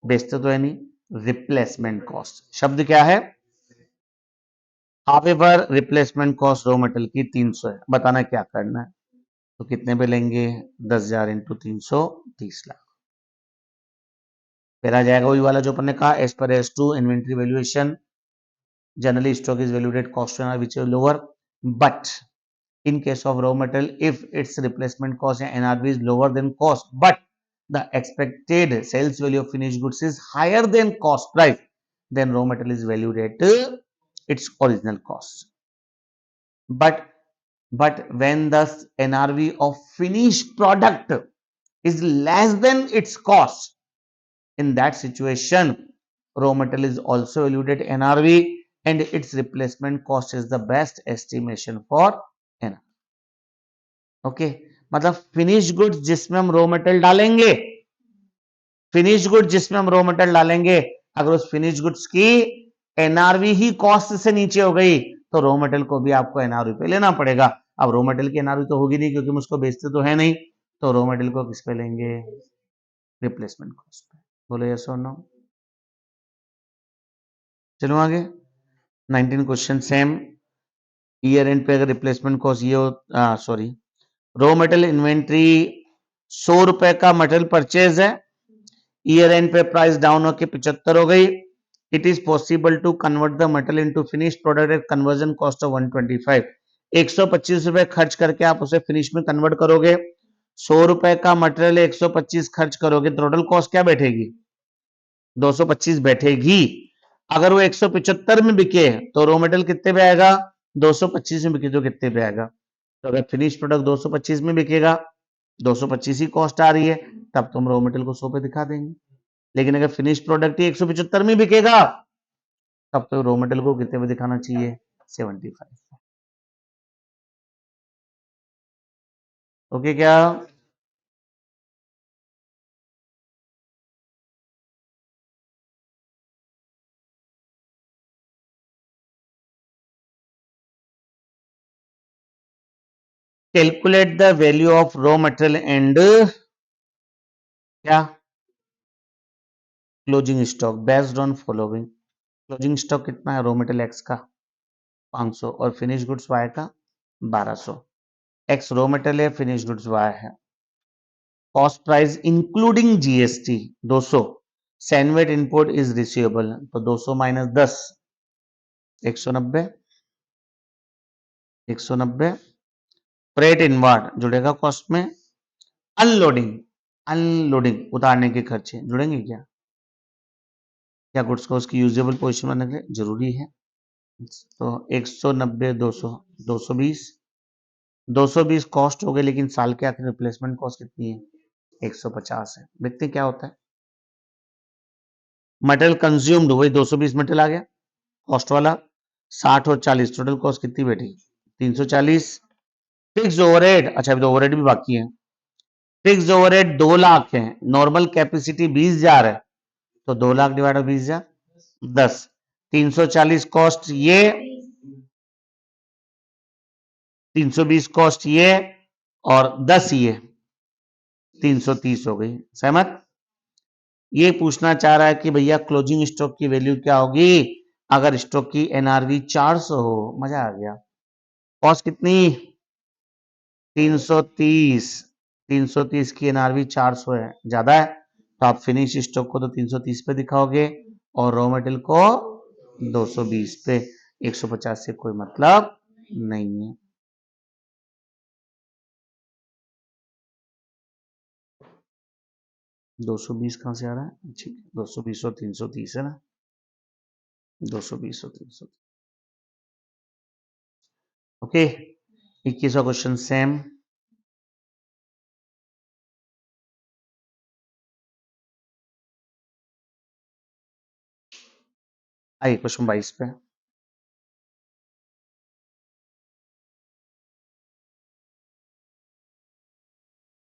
बेचते तो है नहीं, रिप्लेसमेंट कॉस्ट। शब्द क्या है? However replacement cost raw material की 300 है, बताना क्या करना है। तो कितने पे लेंगे 10,000 इंटू 300 30 लाख। फिर आ जाएगा वही वाला जो अपन ने कहा, as per AS two inventory valuation generally stock is valued at cost which is lower, but in case of raw material if its replacement cost and NRV is lower than cost but the expected sales value of finished goods is higher than cost price, then raw material is valued at its original cost. But when the NRV of finished product is less than its cost, in that situation raw material is also valued at NRV and its replacement cost is the best estimation for NRV. Okay मतलब finish goods जिसमें हम raw material डालेंगे, finish goods जिसमें हम raw material डालेंगे, अगर उस finish goods की एनआरवी ही कॉस्ट से नीचे हो गई तो रॉ मटेरियल को भी आपको एनआरवी पे लेना पड़ेगा। अब रॉ मटेरियल की एनआरवी तो होगी नहीं क्योंकि हम उसको बेचते तो है नहीं, तो रॉ मटेरियल को किस पे लेंगे? रिप्लेसमेंट कॉस्ट पे। बोलो यस और नो। चलो आगे 19 क्वेश्चन सेम। ईयर एंड पे अगर रिप्लेसमेंट कॉस्ट ये हो, सॉरी, रॉ मटेरियल इन्वेंट्री 100 रुपए का मटेरियल परचेज है, ईयर एंड पे प्राइस डाउन होकर 75 हो गई। It is possible to convert the material into finished product at conversion cost of 125। 125 रुपए खर्च करके आप उसे फिनिश में कन्वर्ट करोगे, 100 रुपए का मटेरियल 125 खर्च करोगे, टोटल कॉस्ट क्या बैठेगी? 225 बैठेगी। अगर वो 175 में बिके तो रॉ मटेरियल कितने पे आएगा? 225 में बिके तो कितने पे आएगा? तो अगर फिनिश प्रोडक्ट 225 में बिकेगा, 225 ही कॉस्ट आ रही है, तब तुम रॉ मटेरियल को 100 पे दिखा देंगे। लेकिन अगर फिनिश प्रोडक्ट ही 175 में बिकेगा, तब तो रॉ मटेरियल को कितने पे दिखाना चाहिए? 75। ओके क्या? Calculate the value of raw material and क्या? Closing stock based on following. Closing stock कितना है? रॉ मटेरियल एक्स का 500 और फिनिश गुड्स वाई का 1200। एक्स रॉ मटेरियल है, फिनिश गुड्स वाई है। Cost price including GST 200। CENVAT input is receivable, तो 200 minus 10 190। 190 freight inward जुड़ेगा कॉस्ट में। अनलोडिंग, अनलोडिंग उतारने के खर्चे जुड़ेंगे क्या? क्या गुड्स को उसकी यूजेबल पोजीशन बनाने के लिए जरूरी है। तो 190 200 220 220 कॉस्ट हो गई, लेकिन साल के आखिर रिप्लेसमेंट कॉस्ट कितनी है? 150 है। देखते हैं क्या होता है। मटेरियल कंज्यूम्ड वही 220 मटेरियल आ गया कॉस्ट वाला, 60 और 40 टोटल कॉस्ट कितनी बैठी? 340। फिक्स ओवरहेड, अच्छा अभी तो ओवरहेड भी बाकी है। फिक्स ओवरहेड 2 लाख है, नॉर्मल कैपेसिटी 20,000 है, तो 2 लाख डिवाइड 20,000 10। 340 कॉस्ट ये, 320 कॉस्ट ये और 10 ये, 330 हो गई। सहमत? ये पूछना चाह रहा है कि भैया क्लोजिंग स्टॉक की वैल्यू क्या होगी अगर स्टॉक की एनआरवी 400 हो। मजा आ गया। कॉस्ट कितनी? 330 330 की एनआरवी 400 है, ज्यादा है, तो आप फिनिश स्टॉक को तो 330 पे दिखाओगे और रॉ मटेरियल को 220 पे। 150 से कोई मतलब नहीं है। दो सौ बीस कहां से आ रहा है? ठीक है, 220 और 330 है ना, 220 और 330। ओके, 21वां क्वेश्चन सेम। आइए क्वेश्चन 22 पे।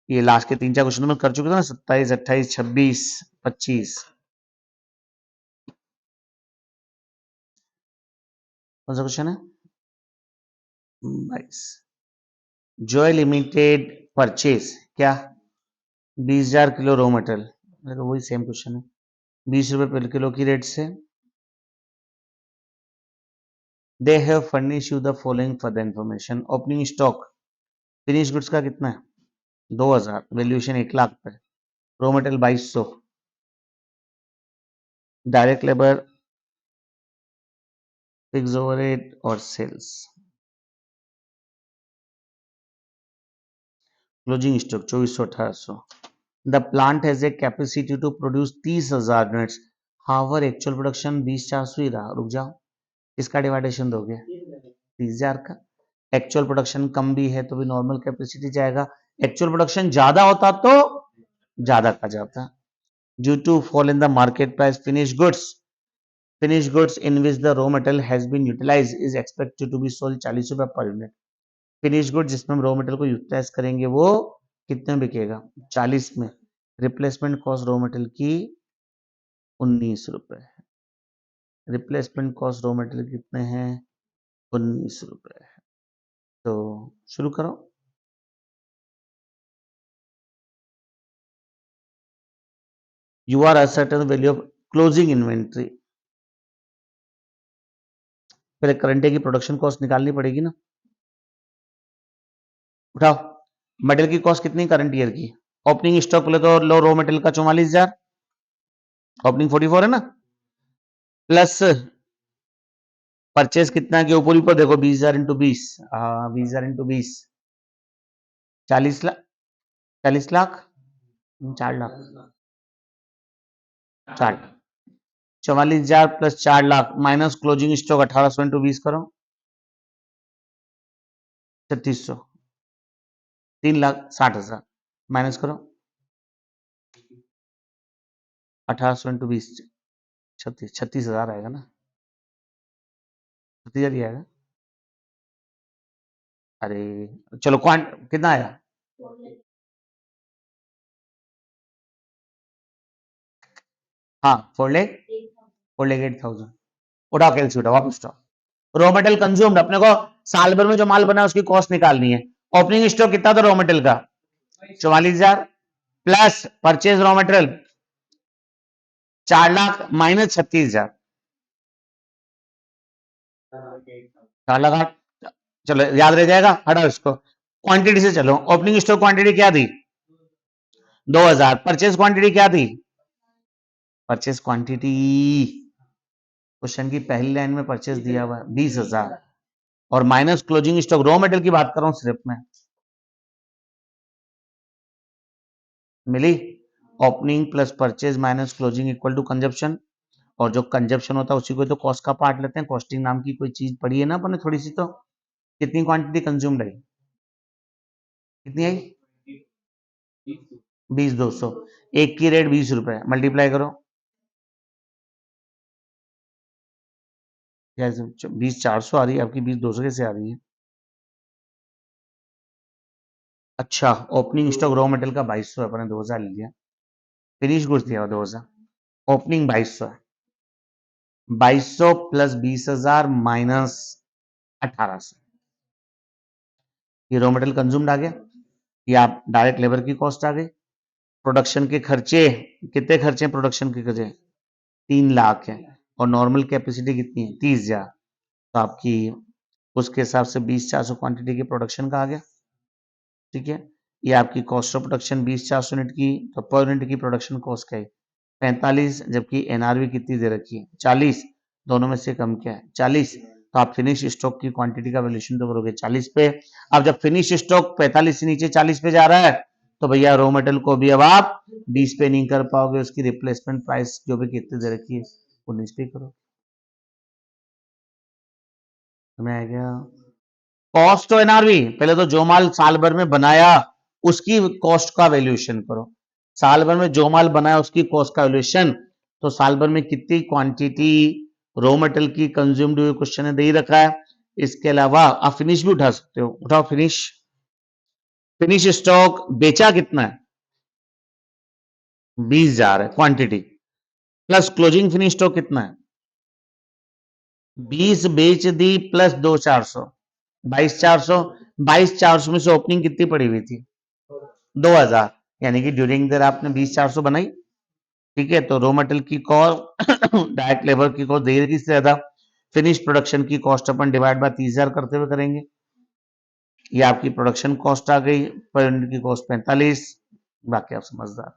ये लास्ट के 3-4 क्वेश्चन में कर चुके थे ना, 27, 28, 26, 25। कौन सा क्वेश्चन है? 22। जॉय लिमिटेड परचेज क्या? 20,000 किलो रॉ मटेरियल। मेरे को वही सेम क्वेश्चन है, 20 रुपए पर किलो की रेट से। They have furnish you the following for the information. Opening stock finish goods का कितना है? 2,000, वैल्यूएशन 1,00,000 पे, raw material 2,200, direct labour, fix overhead और sales. Closing stock 2,400, 1,800। The plant has a capacity to produce 30,000 units, however actual production 20,400 ही रहा। रुक जाओ, इसका डिवाइडेशन दोगे 30,000 का। एक्चुअल प्रोडक्शन कम भी है तो भी नॉर्मल कैपेसिटी जाएगा, एक्चुअल प्रोडक्शन ज्यादा होता तो ज्यादा का जाता। Due to fall in the market price finish goods in which the raw material has been utilised is expected to be sold 40 रुपए पर यूनिट। फिनिश गुड जिसमें हम रॉ मटेरियल को यूटिलाइज करेंगे वो कितने में बिकेगा? 40 में। रिप्लेसमेंट कॉस्ट रॉ मटेरियल की 19 रुपए। रिप्लेसमेंट कॉस्ट रॉ मटेरियल कितने हैं? 19 रुपए। तो शुरू करो। You are ascertain value of closing inventory. पहले करंट डे की प्रोडक्शन कॉस्ट निकालनी पड़ेगी ना। उठाओ, मटेरियल की कॉस्ट कितनी करंट ईयर की? ओपनिंग स्टॉक पहले तो लो, रॉ मटेरियल का 44,000, ओपनिंग 44 है ना, प्लस परचेज कितना के ऊपर ऊपर देखो 20,000 into 20, 20,000 into 20, 40 lakh, 40 lakh, 4 lakh, 44,000 plus 4 lakh minus closing stock 1,800 into 20 करो, 3,600, 3,60,000 माइनस करो 1,800 इंटू 20, 36,000 आएगा ना, 36,000 ही आएगा। अरे चलो, क्वांट कितना आया? हाँ, 4,08,000। उठाओ कैलसी, उठाओ वापस उठाओ। रॉ मटेरियल कंज्यूम्ड अपने को साल भर में जो माल बना है उसकी कॉस्ट निकालनी है। ओपनिंग स्टॉक कितना था रॉ मटेरियल का? 44,000 plus purchase raw material 4 lakh minus 36,000, 4 lakh. चलो याद रह जाएगा, हटाओ इसको। क्वांटिटी से चलो, ओपनिंग स्टॉक क्वांटिटी क्या थी? 2,000। परचेज क्वांटिटी क्या थी? परचेज क्वांटिटी क्वेश्चन की पहली लाइन में परचेज दिया हुआ है 20,000 और minus closing stock, raw material की बात कर रहा हूं सिर्फ मैं। मिली? Opening plus purchase minus closing equal to consumption, और जो कंजप्शन होता है उसी को तो कॉस्ट का पार्ट लेते हैं। कॉस्टिंग नाम की कोई चीज पड़ी है ना अपने थोड़ी सी तो। कितनी क्वांटिटी कंज्यूम्ड है? कितनी आई? 20,200। एक की रेट 20 रुपए, मल्टीप्लाई करो। 20,400 आ रही है आपकी, 20,200 कैसे आ रही है? अच्छा, ओपनिंग स्टॉक रॉ मटेरियल का 2,200 अपने 2,000 ले लिया, फिनिश गुड्स दिया 2,000, ओपनिंग 2,200 है। 2,200 प्लस 20,000 माइनस 1,800, ये रॉ मटेरियल कंज्यूम्ड आ गया। ये आप डायरेक्ट लेबर की कॉस्ट आ गई। प्रोडक्शन के खर्चे कितने? खर्चे प्रोडक्शन के खर्चे 3 लाख है, और नॉर्मल कैपेसिटी कितनी है? 30,000। तो आपकी उसके हिसाब से 20,400 क्वांटिटी की प्रोडक्शन का आ गया। ठीक है, ये आपकी कॉस्ट ऑफ प्रोडक्शन 20,400 यूनिट की, तो पर यूनिट की प्रोडक्शन कॉस्ट क्या है 45, जबकि एनआरवी कितनी दे रखी है 40, दोनों में से कम क्या है 40, तो आप फिनिश स्टॉक की क्वांटिटी का वैल्यूएशन तो करोगे 40 पे। अब जब फिनिश स्टॉक 45 से नीचे 40 पे जा रहा है तो भैया रॉ मटेरियल को भी अब आप 20 पे नहीं कर पाओगे, उसकी रिप्लेसमेंट प्राइस जो भी कितनी दे रखी है 19 पे करो। समझ आ गया? कॉस्ट तो एनआरवी, पहले तो जो माल साल भर में बनाया उसकी कॉस्ट का वैल्यूएशन करो, साल भर में जो माल बनाया उसकी कॉस्ट का वैल्यूएशन, तो साल भर में कितनी क्वांटिटी रॉ मटेरियल की कंज्यूम्ड हुई क्वेश्चन ने दे ही रखा है। इसके अलावा आप फिनिश भी उठा सकते हो, उठाओ फिनिश, फिनिश स्टॉक बेचा कितना है 20,000 है quantity, plus closing finish stock कितना है 20 बेच दी प्लस 2,400, 22,400, 22,400 में से ओपनिंग कितनी पड़ी हुई थी 2,000, यानी कि ड्यूरिंग देर आपने 20,400 बनाई। ठीक है, तो रॉ मटेरियल की कॉस्ट डायरेक्ट लेबर की कॉस्ट देर किससे ज्यादा, फिनिश प्रोडक्शन की कॉस्ट अपन डिवाइड बाय 30,000 करते हुए करेंगे, ये आपकी प्रोडक्शन कॉस्ट आ गई, पर यूनिट की कॉस्ट 45, बाकी आप समझदार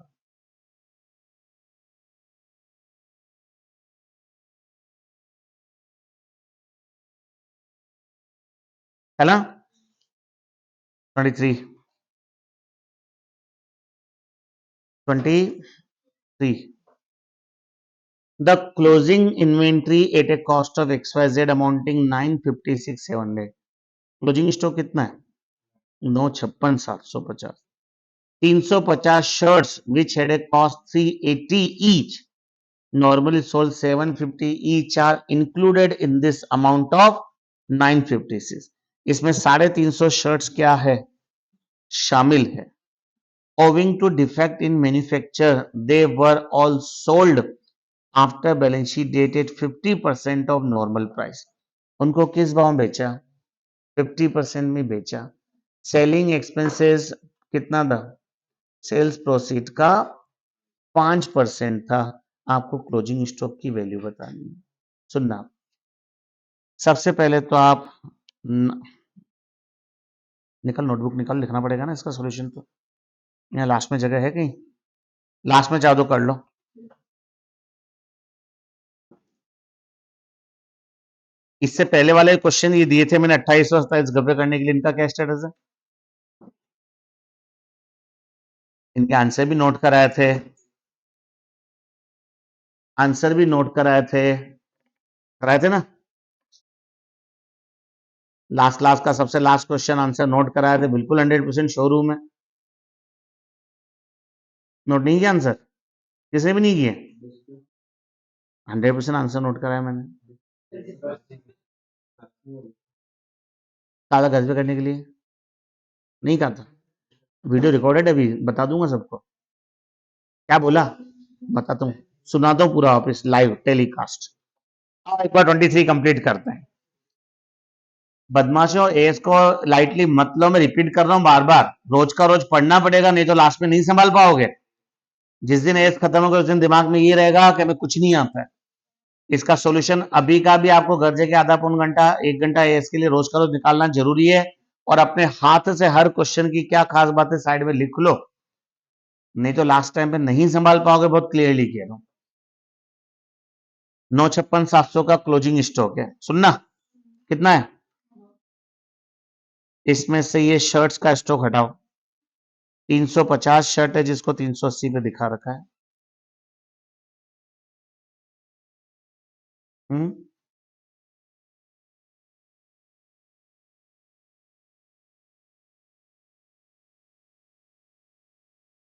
है ना। 23, 23, the closing inventory at a cost of XYZ amounting 956,700, closing stock कितना है 956,750, 350 shirts which had a cost 380 each, normally sold 750 each, are included in this amount of 956, इसमें 350 शर्ट्स क्या है शामिल है। owing to defect in manufacture they were all sold after balance sheet date at 50% of normal price, उनको किस भाव में बेचा 50% में बेचा। सेलिंग एक्सपेंसेस कितना था सेल्स प्रोसीड का 5% था, आपको क्लोजिंग स्टॉक की वैल्यू बतानी है। सुनना, सबसे पहले तो आप निकल नोटबुक निकल, लिखना पड़ेगा ना इसका सॉल्यूशन, तो यहाँ लास्ट में जगह है कहीं, लास्ट में चाहो तो कर लो। इससे पहले वाले क्वेश्चन ये दिए थे मैंने 28 और 27 गब्बे करने के लिए, इनका क्या स्टेटस है, इनके आंसर भी नोट कराए थे, आंसर भी नोट कराए थे ना, लास्ट का सबसे लास्ट क्वेश्चन आंसर नोट कराए थे, बिल्कुल 100% शोरूम है। नोट नहीं किया आंसर, किसने भी नहीं किए, 100% आंसर नोट कराया मैंने, कहा था घर पे करने के लिए, नहीं कहा था, वीडियो रिकॉर्डेड है अभी, बता दूंगा सबको, क्या बोला बताता हूँ, सुनाता हूँ पूरा वापस लाइव टेलीकास्ट। एक बार 23 कंप्लीट करते हैं। बदमाशों एस को लाइटली मत लो, मैं रिपीट कर रहा हूं बार बार, रोज का रोज पढ़ना पड़ेगा, नहीं तो लास्ट में नहीं संभाल पाओगे। जिस दिन एस खत्म होगा उस दिन दिमाग में ये रहेगा कि हमें कुछ नहीं आता है। इसका सॉल्यूशन अभी का भी आपको घर जाके आधा पौन घंटा 1 घंटा एस के लिए रोज का रोज निकालना जरूरी है, और अपने हाथ से हर क्वेश्चन की क्या खास बातें साइड में लिख लो, नहीं तो लास्ट टाइम पे नहीं संभाल पाओगे, बहुत क्लियरली कह रहा हूं। 956,700 का क्लोजिंग स्टॉक है, सुनना कितना है, इसमें से ये शर्ट्स का स्टॉक हटाओ, 350 शर्ट है जिसको 380 पे दिखा रखा है।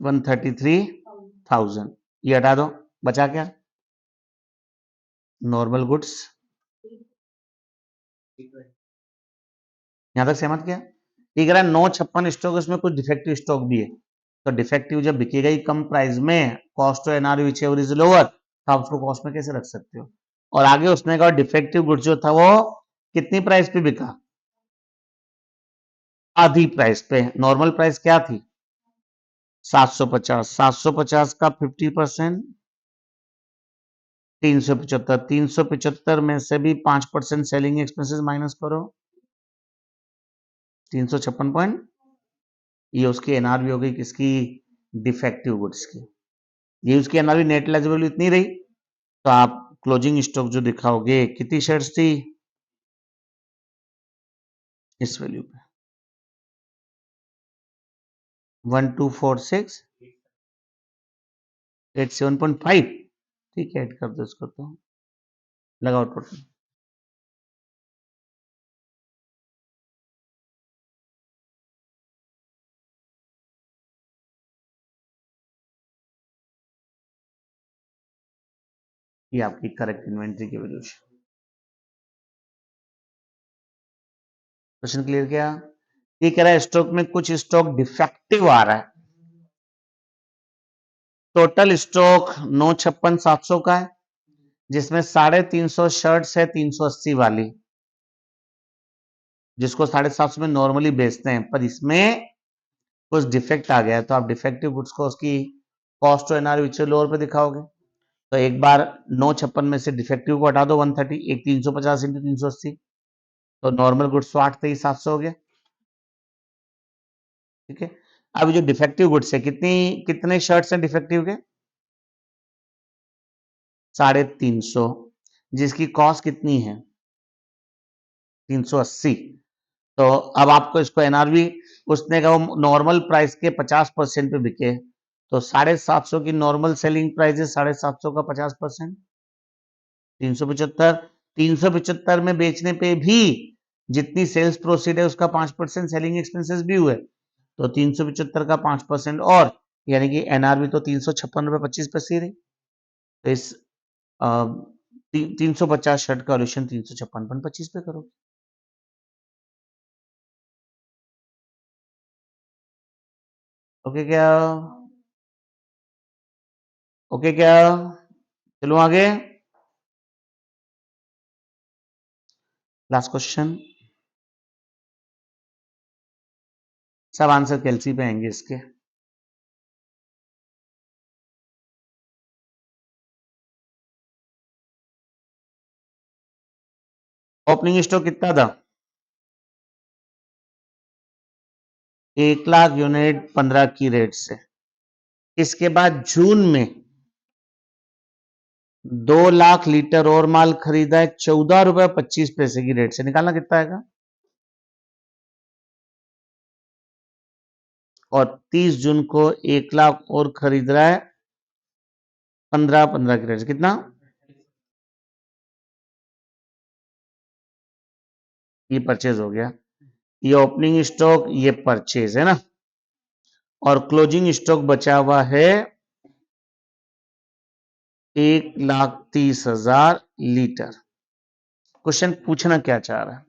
133,000, ये हटा दो, बचा क्या नॉर्मल गुड्स, यहां तक सहमत क्या, ठीक है 956 स्टॉक, इसमें कुछ डिफेक्टिव स्टॉक भी है, तो डिफेक्टिव जब बिकेगा ही कम प्राइस में, cost to NR whichever is lower, तो आप उसको कॉस्ट में कैसे रख सकते हो। और आगे उसने कहा डिफेक्टिव गुड्स जो था वो कितनी प्राइस पे बिका, आधी प्राइस पे, नॉर्मल प्राइस क्या थी 750, 750 का 50% 375, 375 में से भी 5% सेलिंग एक्सपेंसेस माइनस करो, 356.5, ये उसकी एनआरवी हो गई किसकी, डिफेक्टिव गुड्स की। ये उसकी एनआरवी नेट एलिजिबल इतनी रही, तो आप क्लोजिंग स्टॉक जो दिखाओगे कितनी शेयर्स थी इस वैल्यू पे 124687.5, ठीक है, ऐड कर दो इसको, तो लगाओ टोटल। ये आपकी करेक्ट इन्वेंट्री की वैल्यूशन। क्वेश्चन क्लियर किया? ये कह रहा है स्टॉक में कुछ स्टॉक डिफेक्टिव आ रहा है। टोटल स्टॉक 956,700 का है, जिसमें 350 शर्ट्स है 380 वाली, जिसको 750 में नॉर्मली बेचते हैं, पर इसमें कुछ डिफेक्ट आ गया है, तो आप डिफेक्टिव गुड्स को उसकी cost to NR which lower पे दिखाओगे। तो एक बार 956 में से डिफेक्टिव को हटा दो 130, एक 350 इंटू 380, तो नॉर्मल गुड्स तो 8,700 हो गया, ठीक है। अब जो डिफेक्टिव गुड्स है, कितने शर्ट्स हैं डिफेक्टिव के, 350, जिसकी कॉस्ट कितनी है 380। तो अब आपको इसको एनआरवी, उसने कहा वो नॉर्मल प्राइस के 50% पे बिके, तो 750 की नॉर्मल सेलिंग प्राइस है 750 का 50%, 375। 375 में बेचने पे भी जितनी सेल्स प्रोसीड है उसका 5% सेलिंग एक्सपेंसेस भी हुए, तो 375 का 5% और, यानी कि एनआरवी तो 356 रुपए 25 पैसे ही रही। तो इस 350 शर्ट का वैल्यूएशन 356.25 पे करो। ओके क्या? ओके क्या? चलो आगे, लास्ट क्वेश्चन। सब आंसर कैलसी पे आएंगे इसके। ओपनिंग स्टॉक कितना था, 1 लाख यूनिट 15 की रेट से। इसके बाद जून में 2 लाख लीटर और माल खरीदा है 14 रुपए 25 पैसे की रेट से। निकालना कितना आएगा। और 30 जून को 1 लाख और खरीद रहा है 15 की रेट से। कितना, ये परचेज हो गया, ये ओपनिंग स्टॉक, ये परचेज है ना, और क्लोजिंग स्टॉक बचा हुआ है 1,30,000 लीटर। क्वेश्चन पूछना क्या चाह रहा है,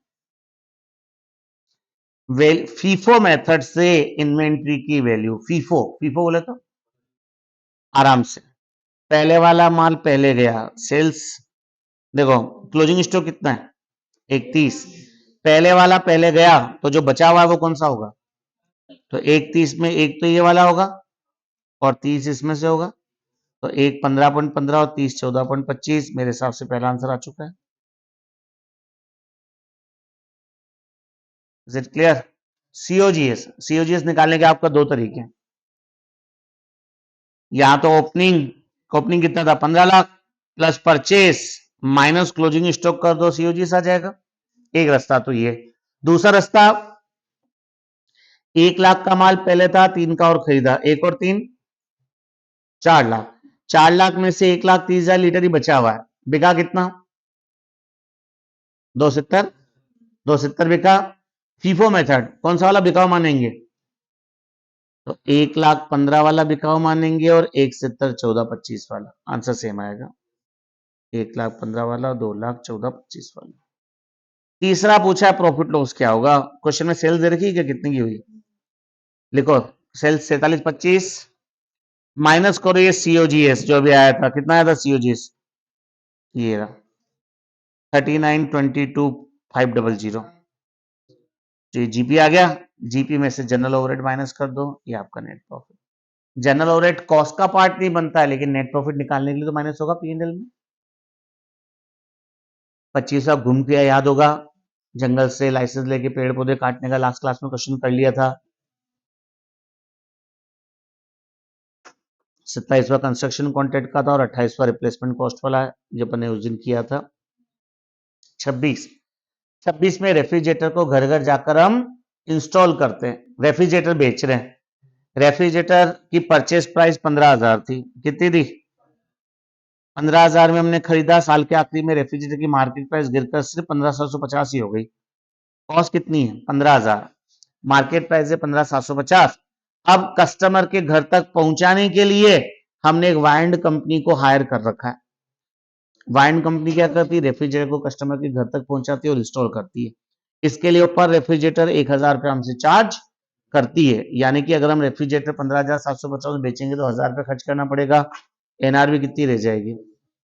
फीफो मेथड से इन्वेंट्री की वैल्यू, फीफो फीफो बोले तो आराम से, पहले वाला माल पहले गया, सेल्स देखो, क्लोजिंग स्टॉक कितना है 31, पहले वाला पहले गया, तो जो बचा हुआ है वो कौन सा होगा, तो 31 में एक तो ये वाला होगा और 30 इसमें से होगा, तो एक 15.15 और 30 14.25, मेरे हिसाब से पहला आंसर आ चुका है। Is it clear? सीओजीएस निकालने के आपका दो तरीके हैं, यहां तो ओपनिंग कितना था 15 lakh, plus purchase minus closing stock कर दो, सीओजीएस आ जाएगा। एक रास्ता तो ये, दूसरा रास्ता 1 लाख का माल पहले था, 3 का और खरीदा, एक और 3 4 लाख, 4 लाख में से 1,30,000 लीटर ही बचा हुआ है, बिका कितना 270, 270 बिका। फीफो मेथड कौन सा वाला बिकाऊ मानेंगे, तो 1,15,000 वाला बिकाऊ मानेंगे और 1,70,14,25 वाला, आंसर सेम आएगा, 1,15,000 वाला, 2,14,25 वाला। तीसरा पूछा है प्रॉफिट लॉस क्या होगा, क्वेश्चन में सेल्स दे रखी है क्या, कितने की हुई, लिखो सेल्स 4725 माइनस करो ये सीओजीएस जो भी आया था, कितना आया था सीओजीएस, ये रहा 39,22,500, तो जीपी आ गया, जीपी में से जनरल ओवरहेड माइनस कर दो, ये आपका net profit. General overhead cost का पार्ट नहीं बनता है, लेकिन नेट प्रॉफिट निकालने के लिए तो माइनस होगा पीएनएल में। 25 आप घूम के याद होगा, जंगल से लाइसेंस लेके पेड़ पौधे काटने का लास्ट क्लास में क्वेश्चन कर लिया था, 27वां कंस्ट्रक्शन कॉन्ट्रैक्ट का था और 28वां रिप्लेसमेंट कॉस्ट वाला है, जो अपन ने उस दिन किया था। 26 में रेफ्रिजरेटर को घर घर जाकर हम इंस्टॉल करते हैं, रेफ्रिजरेटर बेच रहे हैं। रेफ्रिजरेटर की परचेस प्राइस 15,000 थी, कितनी थी? 15,000 में हमने खरीदा, साल के आखिरी में रेफ्रिजरेटर की मार्केट प्राइस गिरकर सिर्फ 15,750 ही हो गई। कॉस्ट कितनी है? 15,000, मार्केट प्राइस है 15,750। अब कस्टमर के घर तक पहुंचाने के लिए हमने एक वाइंड कंपनी को हायर कर रखा है। वाइंड कंपनी क्या करती है? रेफ्रिजरेटर को कस्टमर के घर तक पहुंचाती है और इंस्टॉल करती है। इसके लिए ऊपर रेफ्रिजरेटर 1,000 रुपये हमसे चार्ज करती है, यानी कि अगर हम रेफ्रिजरेटर 15,750 में बेचेंगे तो 1,000 रुपये खर्च करना पड़ेगा। एनआरबी कितनी रह जाएगी?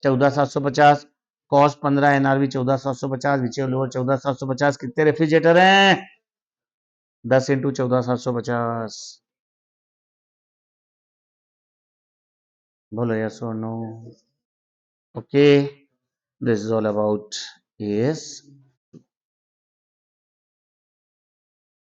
14,750, कॉस्ट 15, एनआरबी 14,750, विचे लोअर 14,750। कितने रेफ्रिजरेटर हैं? 10 इंटू 14,750। बोलो यस और no. Okay, this is all about yes